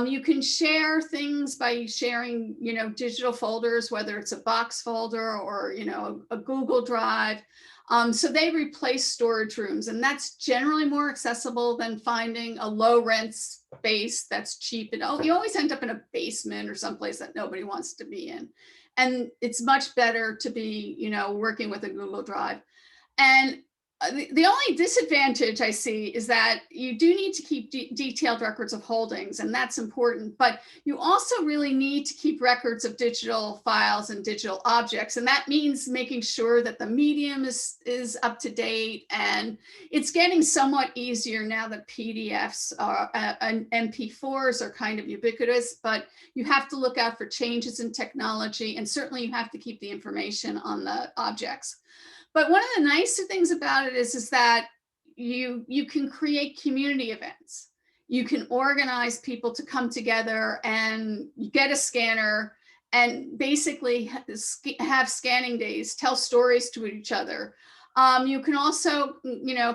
Speaker 3: You can share things by sharing, digital folders, whether it's a box folder or, a Google Drive. So they replace storage rooms, and that's generally more accessible than finding a low rent space that's cheap. And you always end up in a basement or someplace that nobody wants to be in. And it's much better to be, working with a Google Drive. And the only disadvantage I see is that you do need to keep detailed records of holdings, and that's important, but you also really need to keep records of digital files and digital objects. And that means making sure that the medium is up to date, and it's getting somewhat easier now that PDFs and MP4s are kind of ubiquitous, but you have to look out for changes in technology, and certainly you have to keep the information on the objects. But one of the nicer things about it is that you can create community events. You can organize people to come together and get a scanner and basically have scanning days, tell stories to each other. You can also,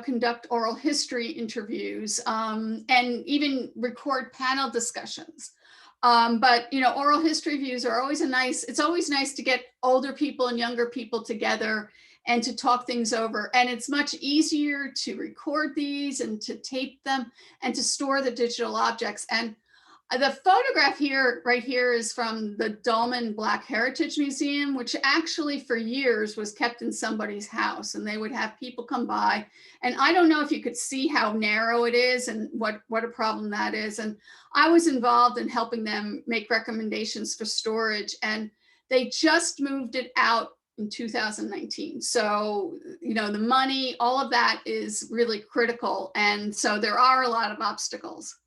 Speaker 3: conduct oral history interviews and even record panel discussions. But oral history views are always it's always nice to get older people and younger people together and to talk things over. And it's much easier to record these and to tape them and to store the digital objects. And the photograph right here is from the Dolman Black Heritage Museum, which actually for years was kept in somebody's house, and they would have people come by. And I don't know if you could see how narrow it is and what a problem that is. And I was involved in helping them make recommendations for storage, and they just moved it out in 2019. So, the money, all of that is really critical. And so there are a lot of obstacles.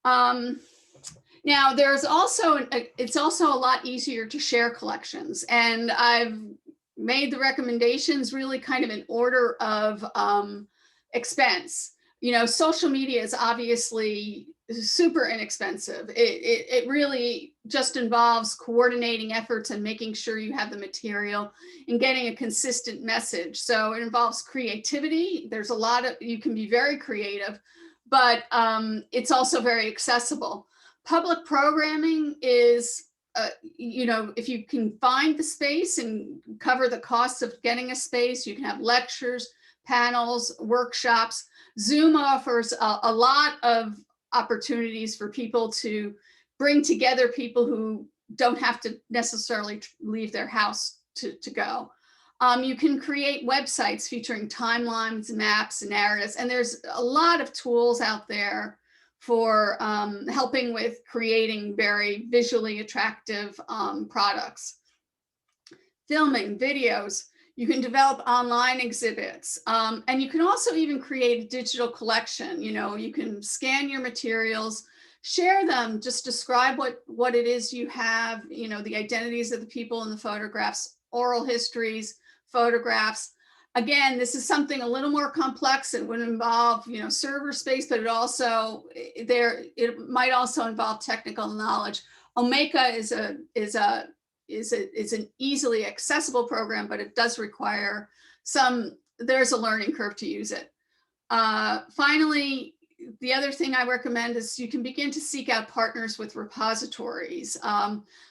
Speaker 3: Now there's also, it's also a lot easier to share collections, and I've made the recommendations really kind of in order of expense. Social media is obviously super inexpensive. It really just involves coordinating efforts and making sure you have the material and getting a consistent message. So it involves creativity. There's a lot of, you can be very creative, but it's also very accessible. Public programming is, if you can find the space and cover the costs of getting a space, you can have lectures, panels, workshops. Zoom offers a lot of opportunities for people to bring together people who don't have to necessarily leave their house to go. You can create websites featuring timelines, maps, and narratives, and there's a lot of tools out there for helping with creating very visually attractive products. Filming, videos, you can develop online exhibits, and you can also even create a digital collection. You can scan your materials, share them, just describe what it is you have, the identities of the people in the photographs, oral histories, photographs. Again, this is something a little more complex. It would involve, server space, but it might also involve technical knowledge. Omeka is an easily accessible program, but it does require there's a learning curve to use it. Finally, the other thing I recommend is you can begin to seek out partners with repositories.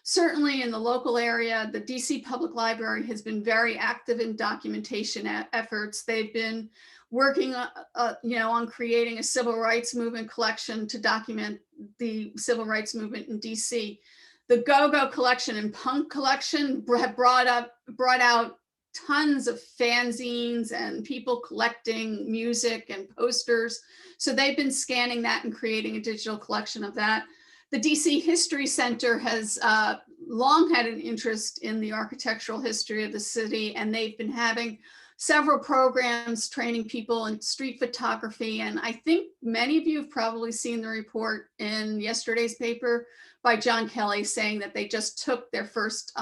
Speaker 3: Certainly in the local area, the DC Public Library has been very active in documentation efforts. They've been working on creating a civil rights movement collection to document the civil rights movement in DC. The Go-Go collection and Punk collection have brought out tons of fanzines and people collecting music and posters. So they've been scanning that and creating a digital collection of that. The DC History Center has long had an interest in the architectural history of the city, and they've been having several programs training people in street photography. And I think many of you have probably seen the report in yesterday's paper by John Kelly saying that they just took their first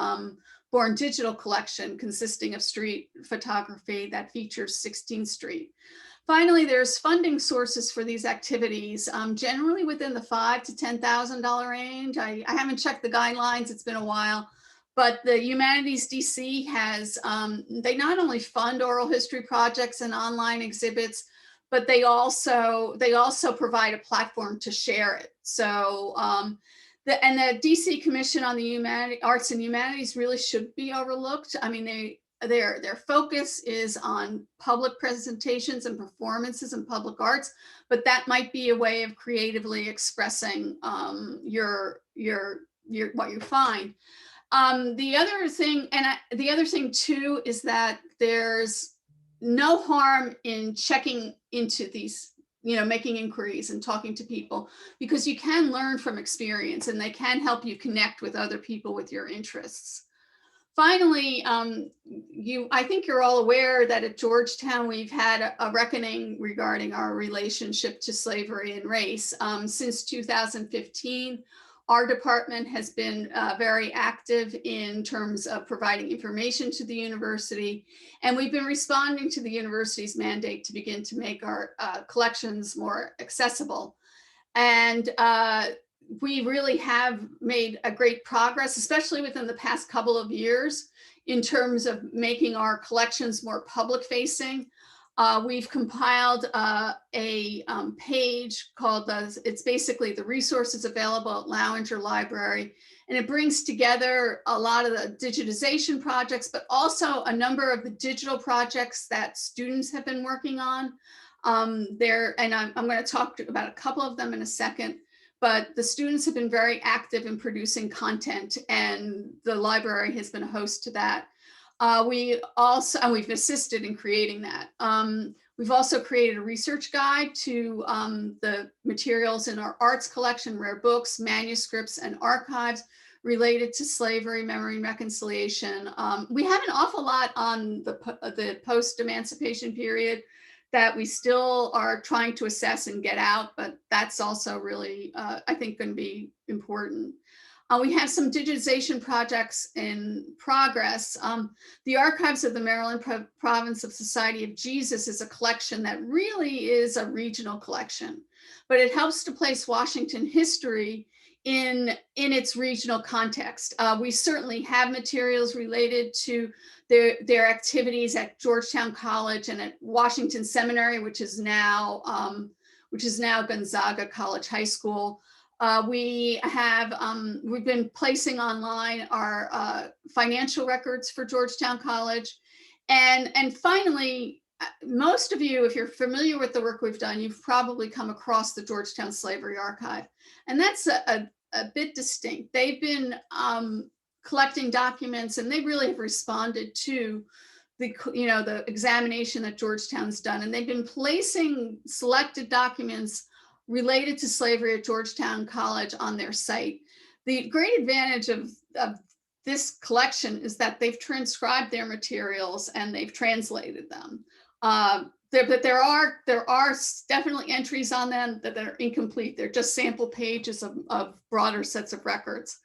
Speaker 3: Born digital collection consisting of street photography that features 16th Street. Finally, there's funding sources for these activities, generally within the $5,000 to $10,000 range. I haven't checked the guidelines, it's been a while, but the Humanities DC has, they not only fund oral history projects and online exhibits, but they also provide a platform to share it. So, the DC Commission on the Arts and Humanities really should be overlooked. I mean, their focus is on public presentations and performances in public arts, but that might be a way of creatively expressing what you find. The other thing too is that there's no harm in checking into these, making inquiries and talking to people, because you can learn from experience and they can help you connect with other people with your interests. Finally, I think you're all aware that at Georgetown, we've had a reckoning regarding our relationship to slavery and race. Since 2015, our department has been very active in terms of providing information to the university, and we've been responding to the university's mandate to begin to make our collections more accessible. And we really have made a great progress, especially within the past couple of years, in terms of making our collections more public facing. We've compiled a page called, it's basically the resources available at Lowinger Library. And it brings together a lot of the digitization projects, but also a number of the digital projects that students have been working on. I'm going to talk about a couple of them in a second, but the students have been very active in producing content, and the library has been a host to that. We've assisted in creating that. We've also created a research guide to the materials in our arts collection, rare books, manuscripts, and archives related to slavery, memory, and reconciliation. We have an awful lot on the post-emancipation period that we still are trying to assess and get out, but that's also really, I think, going to be important. We have some digitization projects in progress. The Archives of the Maryland Province of Society of Jesus is a collection that really is a regional collection, but it helps to place Washington history in its regional context. We certainly have materials related to their activities at Georgetown College and at Washington Seminary, which is now Gonzaga College High School. We've been placing online our financial records for Georgetown College. And finally, most of you, if you're familiar with the work we've done, you've probably come across the Georgetown Slavery Archive. And that's a bit distinct. They've been collecting documents, and they really have responded to the examination that Georgetown's done. And they've been placing selected documents related to slavery at Georgetown College on their site. The great advantage of this collection is that they've transcribed their materials and they've translated them. But there are definitely entries on them that are incomplete. They're just sample pages of broader sets of records.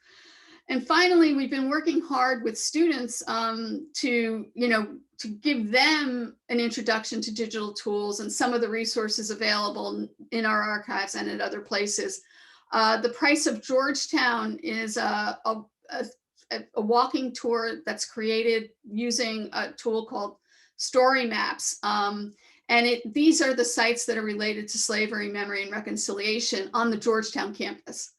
Speaker 3: And finally, we've been working hard with students to give them an introduction to digital tools and some of the resources available in our archives and at other places. The Price of Georgetown is a walking tour that's created using a tool called Story Maps. These are the sites that are related to slavery, memory, and reconciliation on the Georgetown campus.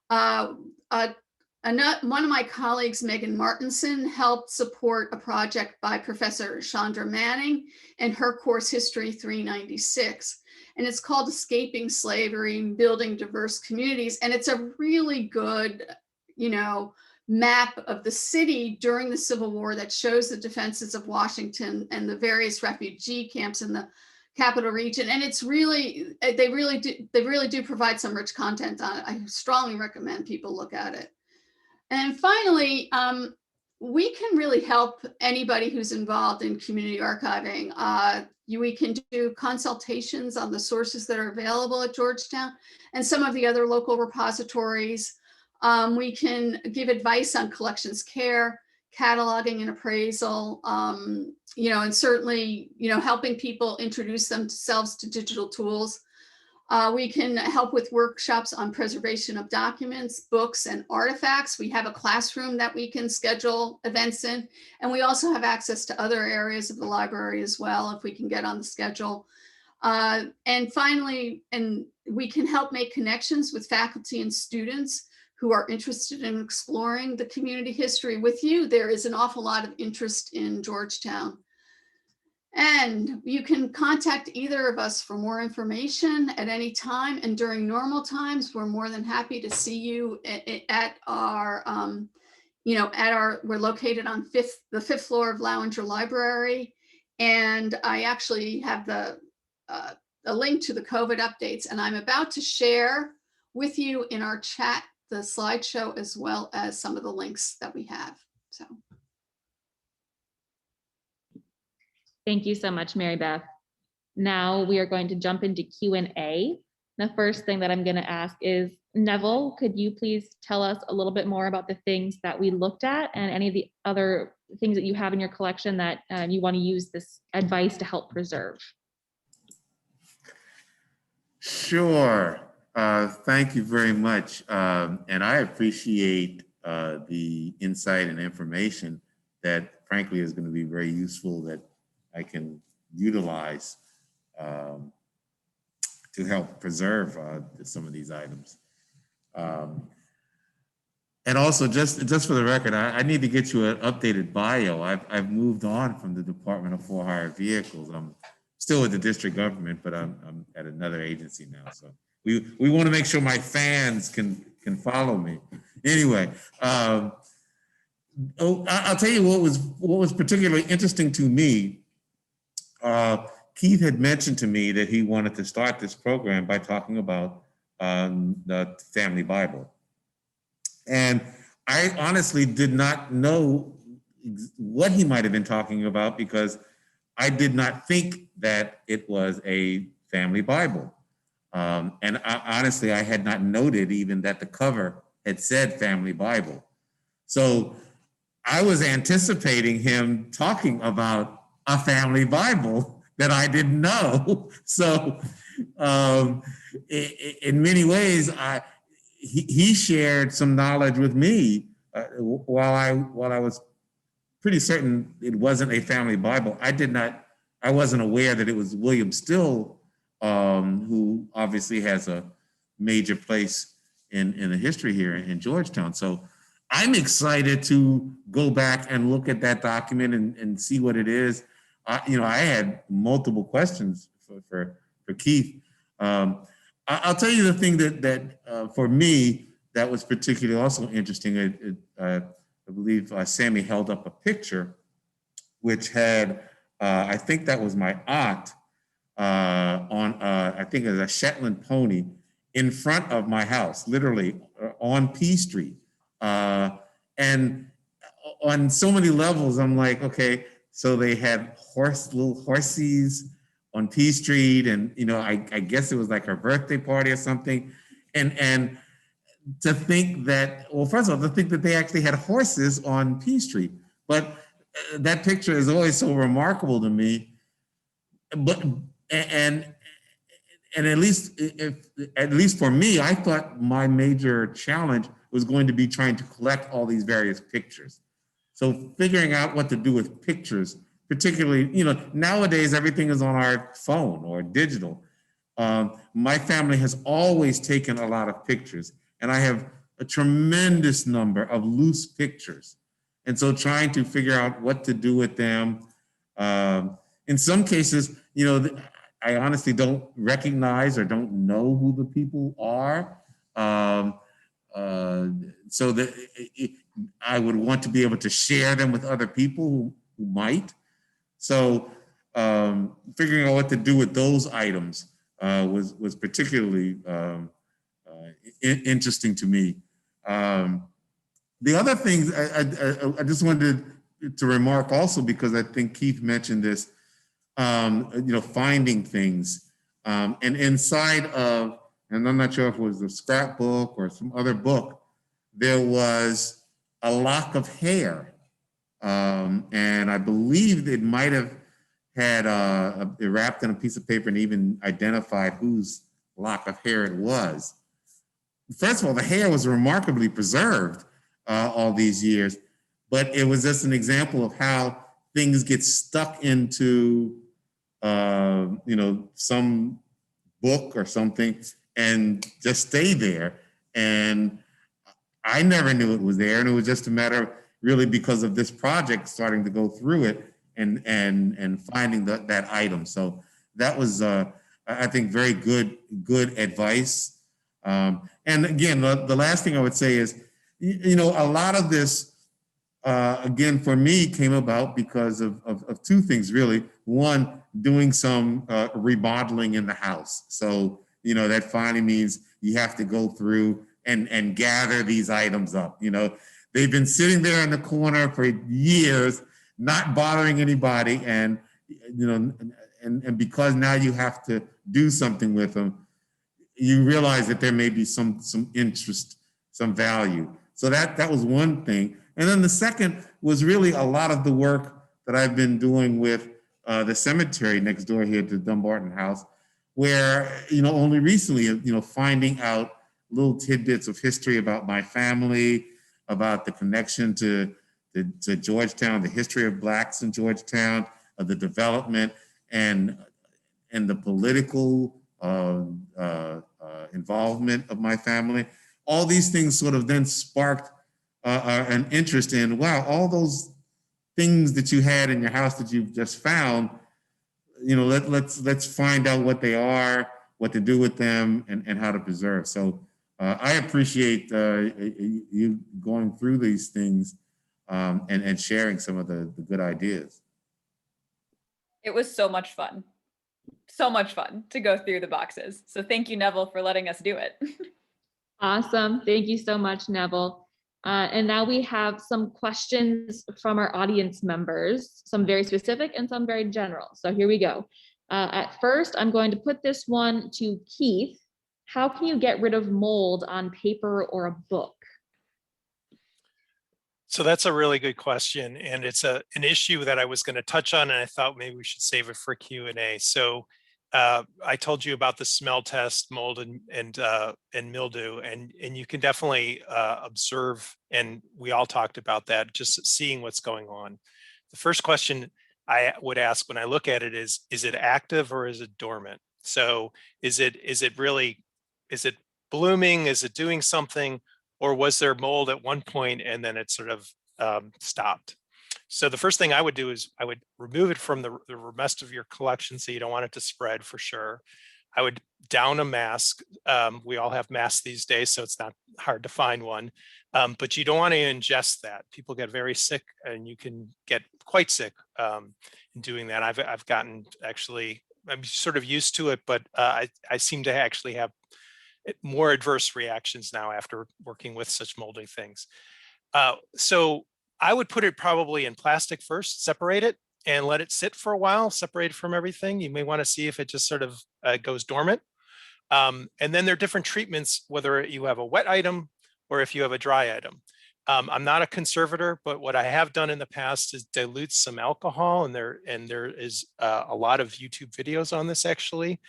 Speaker 3: One of my colleagues, Megan Martinson, helped support a project by Professor Chandra Manning and her course History 396. And it's called Escaping Slavery, Building Diverse Communities. And it's a really good, map of the city during the Civil War that shows the defenses of Washington and the various refugee camps in the Capital Region. And it's really, they really do provide some rich content on it. I strongly recommend people look at it. And finally, we can really help anybody who's involved in community archiving. We can do consultations on the sources that are available at Georgetown and some of the other local repositories. We can give advice on collections care, cataloging and appraisal, and certainly, helping people introduce themselves to digital tools. We can help with workshops on preservation of documents, books, and artifacts. We have a classroom that we can schedule events in, and we also have access to other areas of the library as well if we can get on the schedule. And finally, we can help make connections with faculty and students who are interested in exploring the community history with you. There is an awful lot of interest in Georgetown. And you can contact either of us for more information at any time. And during normal times, we're more than happy to see you at our, we're located on the fifth floor of Lowinger Library. And I actually have a link to the COVID updates, and I'm about to share with you in our chat the slideshow as well as some of the links that we have. So.
Speaker 1: Thank you so much, Mary Beth. Now we are going to jump into Q&A. The first thing that I'm going to ask is, Neville, could you please tell us a little bit more about the things that we looked at and any of the other things that you have in your collection that you want to use this advice to help preserve?
Speaker 6: Sure. Thank you very much. And I appreciate the insight and information that frankly is going to be very useful that I can utilize to help preserve some of these items. And also, just for the record, I need to get you an updated bio. I've moved on from the Department of For-Hire Vehicles. I'm still with the district government, but I'm at another agency now. So we want to make sure my fans can follow me. Anyway, I'll tell you what was particularly interesting to me. Keith had mentioned to me that he wanted to start this program by talking about the family Bible. And I honestly did not know what he might have been talking about because I did not think that it was a family Bible. And honestly, I had not noted even that the cover had said family Bible. So I was anticipating him talking about a family Bible that I didn't know. So in many ways, he shared some knowledge with me while I was pretty certain it wasn't a family Bible. I wasn't aware that it was William Still, who obviously has a major place in the history here in Georgetown. So I'm excited to go back and look at that document and see what it is. I had multiple questions for Keith. I'll tell you the thing that for me, that was particularly also interesting. I believe Sammy held up a picture which had, I think that was my aunt on, I think it was a Shetland pony in front of my house, literally on P Street. And on so many levels, I'm like, okay, so they had little horses on P Street, and I guess it was like her birthday party or something, and to think that, well, first of all, to think that they actually had horses on P Street, but that picture is always so remarkable to me. But and at least for me, I thought my major challenge was going to be trying to collect all these various pictures. So figuring out what to do with pictures, particularly, nowadays everything is on our phone or digital. My family has always taken a lot of pictures, and I have a tremendous number of loose pictures. And so trying to figure out what to do with them. In some cases, I honestly don't recognize or don't know who the people are. So that I would want to be able to share them with other people who might. So figuring out what to do with those items was particularly interesting to me. The other things I just wanted to remark also, because I think Keith mentioned this, finding things. And inside of, and I'm not sure if it was a scrapbook or some other book, there was a lock of hair. And I believe it might have had it wrapped in a piece of paper and even identified whose lock of hair it was. First of all, the hair was remarkably preserved all these years, but it was just an example of how things get stuck into, some book or something and just stay there. And I never knew it was there. And it was just a matter of really because of this project starting to go through it and finding that item. So that was, I think, very good advice. And again, the last thing I would say is, a lot of this, again, for me, came about because of two things, really. One, doing some remodeling in the house. So, that finally means you have to go through and gather these items up. They've been sitting there in the corner for years, not bothering anybody. And, and because now you have to do something with them, you realize that there may be some interest, some value. So that was one thing. And then the second was really a lot of the work that I've been doing with the cemetery next door here to Dumbarton House, where, only recently, finding out little tidbits of history about my family, about the connection to Georgetown, the history of Blacks in Georgetown, of the development and the political involvement of my family. All these things sort of then sparked an interest in, wow, all those things that you had in your house that you've just found, let's find out what they are, what to do with them, and how to preserve. So I appreciate you going through these things and sharing some of the good ideas.
Speaker 5: It was so much fun. So much fun to go through the boxes. So thank you, Neville, for letting us do it.
Speaker 1: Awesome. Thank you so much, Neville. And now we have some questions from our audience members, some very specific and some very general. So here we go. At first, I'm going to put this one to Keith. How can you get rid of mold on paper or a book?
Speaker 2: So that's a really good question. And it's an issue that I was going to touch on, and I thought maybe we should save it for Q&A. So I told you about the smell test, mold and mildew, and you can definitely observe, and we all talked about that, just seeing what's going on. The first question I would ask when I look at it is it active or is it dormant? So is it blooming? Is it doing something? Or was there mold at one point and then it sort of stopped? So the first thing I would do is I would remove it from the rest of your collection, so you don't want it to spread for sure. I would down a mask. We all have masks these days, so it's not hard to find one. But you don't want to ingest that. People get very sick, and you can get quite sick in doing that. I've gotten, actually, I'm sort of used to it, but I seem to actually have more adverse reactions now after working with such moldy things. So I would put it probably in plastic first, separate it and let it sit for a while, separate it from everything. You may want to see if it just sort of goes dormant. And then there are different treatments, whether you have a wet item or if you have a dry item. I'm not a conservator, but what I have done in the past is dilute some alcohol, and there is a lot of YouTube videos on this actually.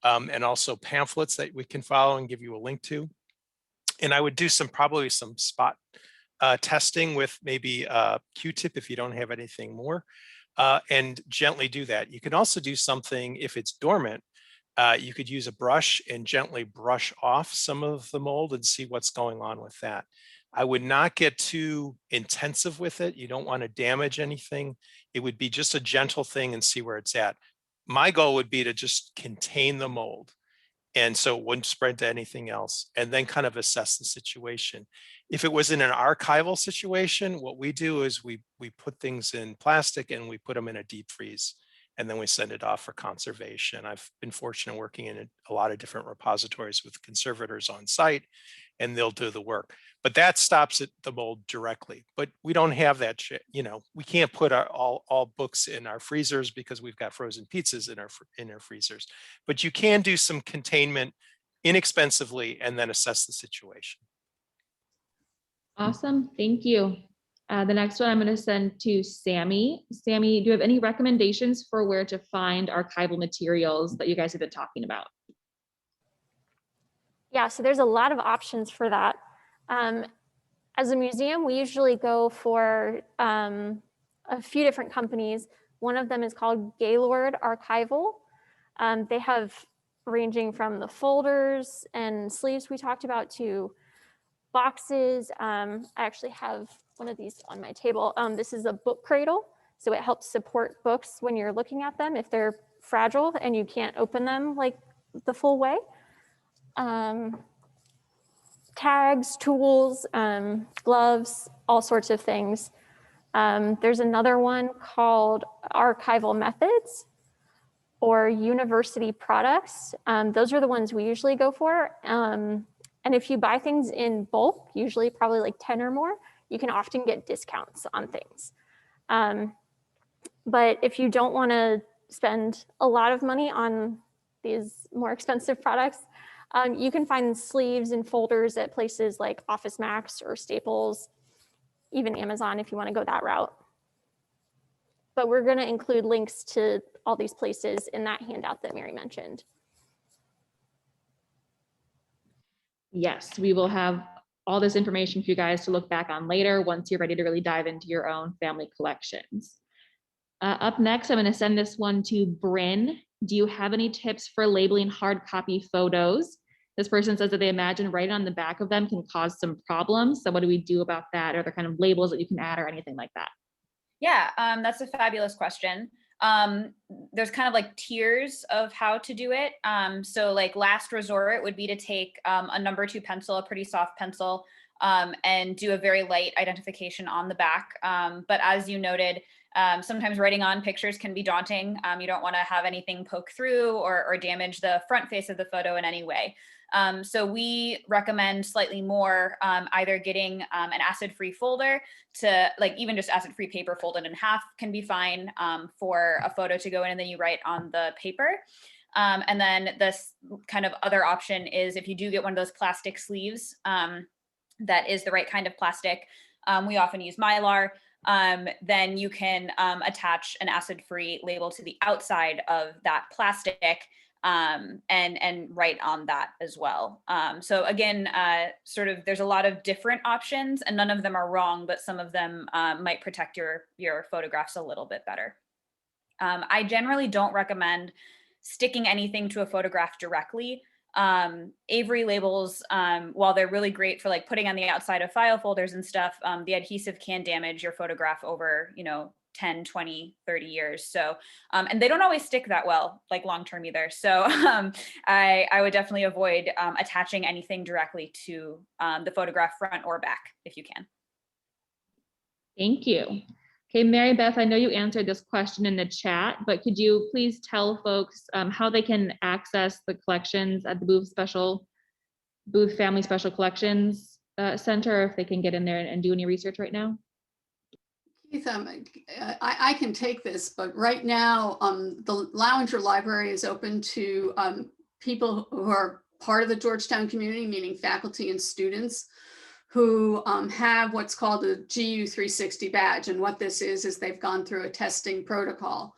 Speaker 2: And also pamphlets that we can follow and give you a link to. And I would do probably some spot testing with maybe a Q-tip if you don't have anything more, and gently do that. You can also do something if it's dormant. You could use a brush and gently brush off some of the mold and see what's going on with that. I would not get too intensive with it. You don't want to damage anything. It would be just a gentle thing and see where it's at. My goal would be to just contain the mold, and so it wouldn't spread to anything else, and then kind of assess the situation. If it was in an archival situation, what we do is we put things in plastic and we put them in a deep freeze, and then we send it off for conservation. I've been fortunate working in a lot of different repositories with conservators on site, and they'll do the work. But that stops the mold directly. But we don't have that, we can't put all books in our freezers because we've got frozen pizzas in our freezers. But you can do some containment inexpensively and then assess the situation.
Speaker 1: Awesome, thank you. The next one I'm going to send to Sammy. Sammy, do you have any recommendations for where to find archival materials that you guys have been talking about?
Speaker 4: Yeah, so there's a lot of options for that. As a museum, we usually go for a few different companies. One of them is called Gaylord Archival. They have ranging from the folders and sleeves we talked about to boxes. I actually have one of these on my table. This is a book cradle, so it helps support books when you're looking at them if they're fragile and you can't open them like the full way. Tags, tools, gloves, all sorts of things. There's another one called Archival Methods or University Products. Those are the ones we usually go for. And if you buy things in bulk, usually probably like 10 or more, you can often get discounts on things. But if you don't want to spend a lot of money on these more expensive products, you can find sleeves and folders at places like Office Max or Staples, even Amazon if you want to go that route. But we're going to include links to all these places in that handout that Mary mentioned.
Speaker 1: Yes, we will have all this information for you guys to look back on later once you're ready to really dive into your own family collections. Up next, I'm going to send this one to Bryn. Do you have any tips for labeling hard copy photos? This person says that they imagine writing on the back of them can cause some problems. So what do we do about that? Are there kind of labels that you can add or anything like that?
Speaker 5: Yeah, that's a fabulous question. There's kind of like tiers of how to do it. So like last resort would be to take a number 2 pencil, a pretty soft pencil, and do a very light identification on the back. But as you noted, sometimes writing on pictures can be daunting. You don't want to have anything poke through or damage the front face of the photo in any way. So we recommend slightly more either getting an acid-free folder to like even just acid-free paper folded in half can be fine for a photo to go in and then you write on the paper. And then this kind of other option is if you do get one of those plastic sleeves that is the right kind of plastic, we often use Mylar, then you can attach an acid-free label to the outside of that plastic and write on that as well. So again, sort of there's a lot of different options and none of them are wrong, but some of them might protect your photographs a little bit better. I generally don't recommend sticking anything to a photograph directly. Avery labels, while they're really great for like putting on the outside of file folders and stuff, the adhesive can damage your photograph over, 10, 20, 30 years. So, and they don't always stick that well, like long-term either. So I would definitely avoid attaching anything directly to the photograph front or back if you can.
Speaker 1: Thank you. Okay, Mary Beth, I know you answered this question in the chat, but could you please tell folks how they can access the collections at the Booth Family Special Collections Center, if they can get in there and do any research right now?
Speaker 3: Keith, I can take this, but right now the Lounger Library is open to people who are part of the Georgetown community, meaning faculty and students who have what's called a GU 360 badge. And what this is they've gone through a testing protocol.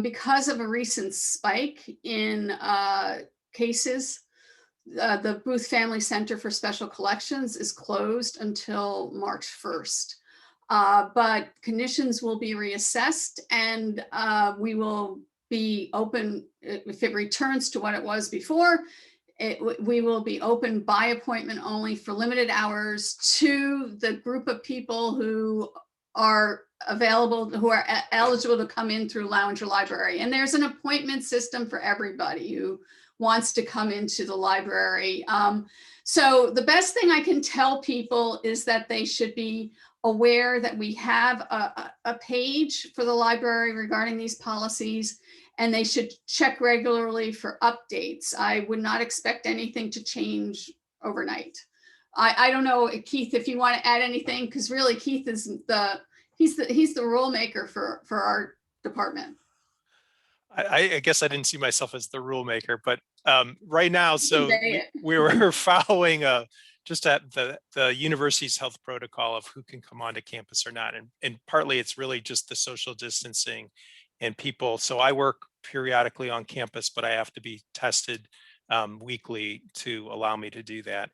Speaker 3: Because of a recent spike in cases, the Booth Family Center for Special Collections is closed until March 1st. But conditions will be reassessed and we will be open if it returns to what it was before. We will be open by appointment only for limited hours to the group of people who are available, who are eligible to come in through Lounger Library. And there's an appointment system for everybody who wants to come into the library. So the best thing I can tell people is that they should be aware that we have a page for the library regarding these policies, and they should check regularly for updates. I would not expect anything to change overnight. I don't know, Keith, if you want to add anything, because really Keith is he's the rule maker for our department.
Speaker 2: I guess I didn't see myself as the rule maker, but right now, so we were following just at the university's health protocol of who can come onto campus or not. And partly it's really just the social distancing and people. So I work periodically on campus, but I have to be tested weekly to allow me to do that.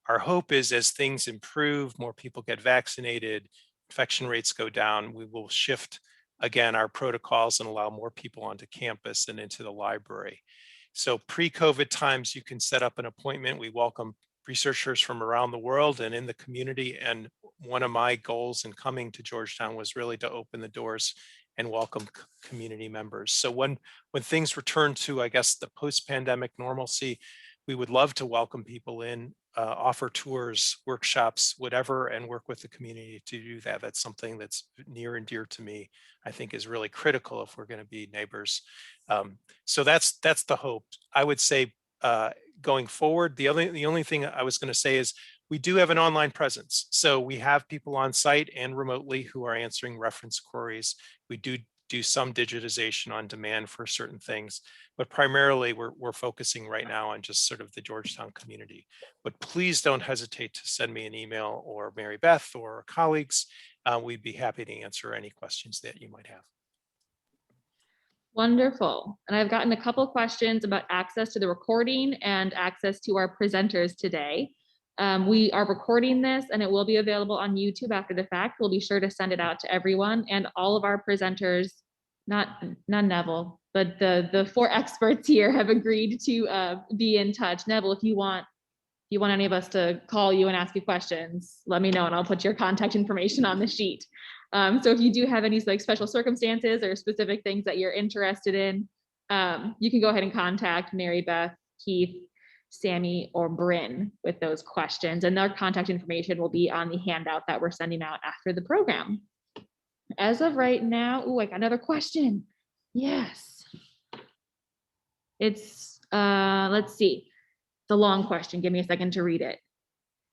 Speaker 2: Our hope is as things improve, more people get vaccinated, infection rates go down, we will shift again our protocols and allow more people onto campus and into the library. So pre-COVID times, you can set up an appointment. We welcome researchers from around the world and in the community. And one of my goals in coming to Georgetown was really to open the doors and welcome community members. So when things return to, I guess, the post-pandemic normalcy, we would love to welcome people in, offer tours, workshops, whatever, and work with the community to do that. That's something that's near and dear to me. I think is really critical if we're going to be neighbors. So that's the hope. I would say going forward, the only thing I was going to say is we do have an online presence. So we have people on site and remotely who are answering reference queries. We do some digitization on demand for certain things, but primarily we're focusing right now on just sort of the Georgetown community. But please don't hesitate to send me an email or Mary Beth or colleagues. We'd be happy to answer any questions that you might have.
Speaker 1: Wonderful. And I've gotten a couple questions about access to the recording and access to our presenters today. We are recording this and it will be available on YouTube after the fact. We'll be sure to send it out to everyone, and all of our presenters, not Neville, but the 4 experts here have agreed to be in touch. Neville, if you want any of us to call you and ask you questions, let me know and I'll put your contact information on the sheet. So if you do have any like special circumstances or specific things that you're interested in, you can go ahead and contact Mary Beth, Keith, Sammy, or Bryn with those questions, and their contact information will be on the handout that we're sending out after the program. As of right now, I got another question. Yes. It's, let's see, it's a long question. Give me a second to read it.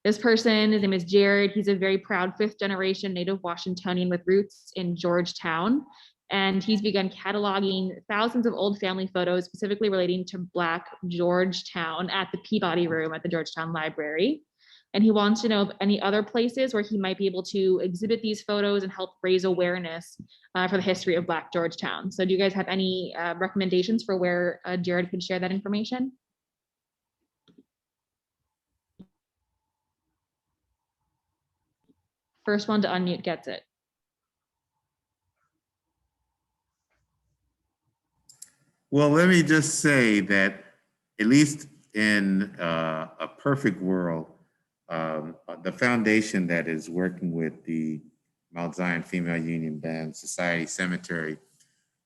Speaker 1: This person, his name is Jared. He's a very proud 5th generation native Washingtonian with roots in Georgetown. And he's begun cataloging thousands of old family photos, specifically relating to Black Georgetown at the Peabody Room at the Georgetown Library. And he wants to know of any other places where he might be able to exhibit these photos and help raise awareness for the history of Black Georgetown. So do you guys have any recommendations for where Jared could share that information? First one to unmute gets it.
Speaker 6: Well, let me just say that at least in a perfect world, the foundation that is working with the Mount Zion Female Union Band Society Cemetery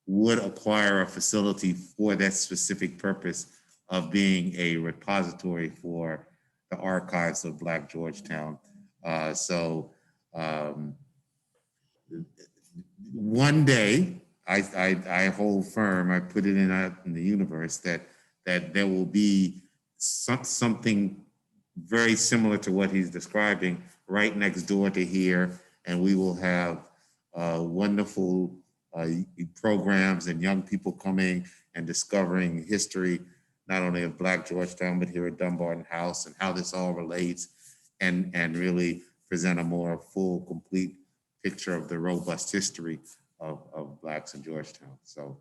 Speaker 6: would acquire a facility for that specific purpose of being a repository for the archives of Black Georgetown. One day, I hold firm, I put it in the universe that there will be something very similar to what he's describing right next door to here, and we will have wonderful programs and young people coming and discovering history, not only of Black Georgetown, but here at Dumbarton House, and how this all relates, and really present a more full, complete picture of the robust history of Blacks in Georgetown. So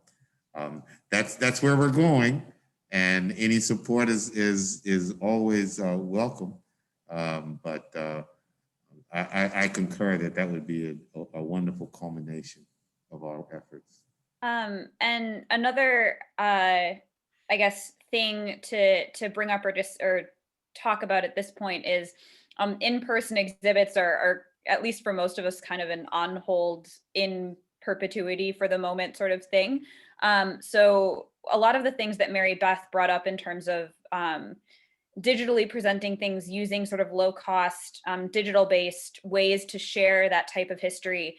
Speaker 6: that's where we're going, and any support is always welcome. But I concur that would be a wonderful culmination of our efforts.
Speaker 5: And another, I guess, thing to bring up or talk about at this point is in-person exhibits are, at least for most of us, kind of an on hold in perpetuity for the moment sort of thing. So a lot of the things that Mary Beth brought up in terms of digitally presenting things using sort of low cost, digital based ways to share that type of history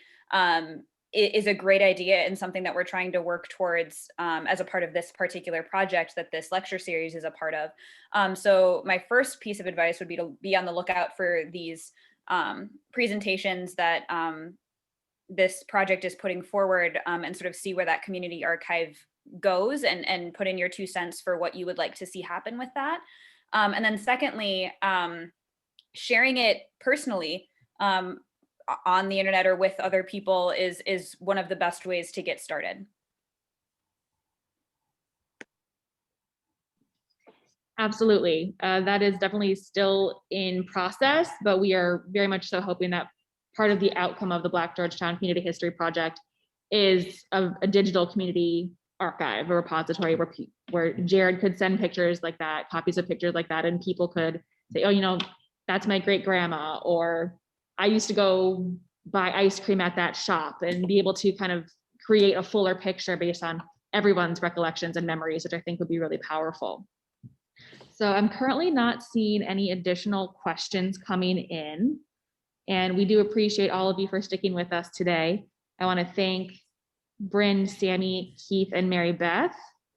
Speaker 5: is a great idea, and something that we're trying to work towards as a part of this particular project that this lecture series is a part of. So my first piece of advice would be to be on the lookout for these presentations that this project is putting forward, and sort of see where that community archive goes, and put in your 2 cents for what you would like to see happen with that. And then secondly, sharing it personally on the internet or with other people is one of the best ways to get started.
Speaker 1: Absolutely. That is definitely still in process, but we are very much so hoping that part of the outcome of the Black Georgetown Community History Project is a digital community archive, a repository where Jared could send pictures like that, copies of pictures like that, and people could say, oh, that's my great grandma, or I used to go buy ice cream at that shop, and be able to kind of create a fuller picture based on everyone's recollections and memories, which I think would be really powerful. So I'm currently not seeing any additional questions coming in, and we do appreciate all of you for sticking with us today. I want to thank Bryn, Sammy, Keith, and Mary Beth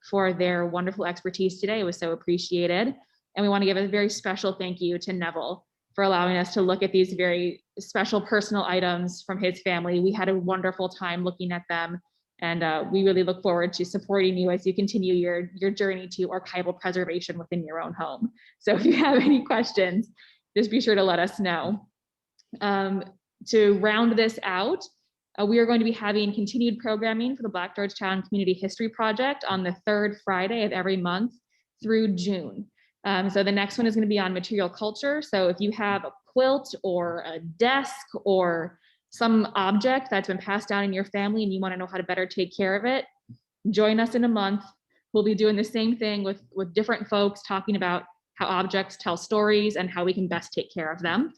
Speaker 1: for their wonderful expertise today. It was so appreciated. And we want to give a very special thank you to Neville for allowing us to look at these very special personal items from his family. We had a wonderful time looking at them, and we really look forward to supporting you as you continue your journey to archival preservation within your own home. So if you have any questions, just be sure to let us know. To round this out, We are going to be having continued programming for the Black Georgetown Community History Project on the third Friday of every month through June. So the next one is going to be on material culture. So if you have a quilt or a desk or some object that's been passed down in your family and you want to know how to better take care of it, join us in a month. We'll be doing the same thing with different folks, talking about how objects tell stories and how we can best take care of them.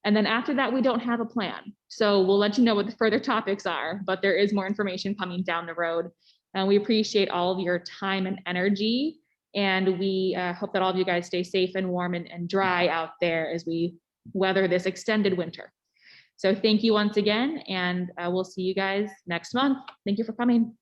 Speaker 1: And then after that, we don't have a plan. So we'll let you know what the further topics are, but there is more information coming down the road. And we appreciate all of your time and energy. And we hope that all of you guys stay safe and warm and dry out there as we weather this extended winter. So thank you once again, and we'll see you guys next month. Thank you for coming.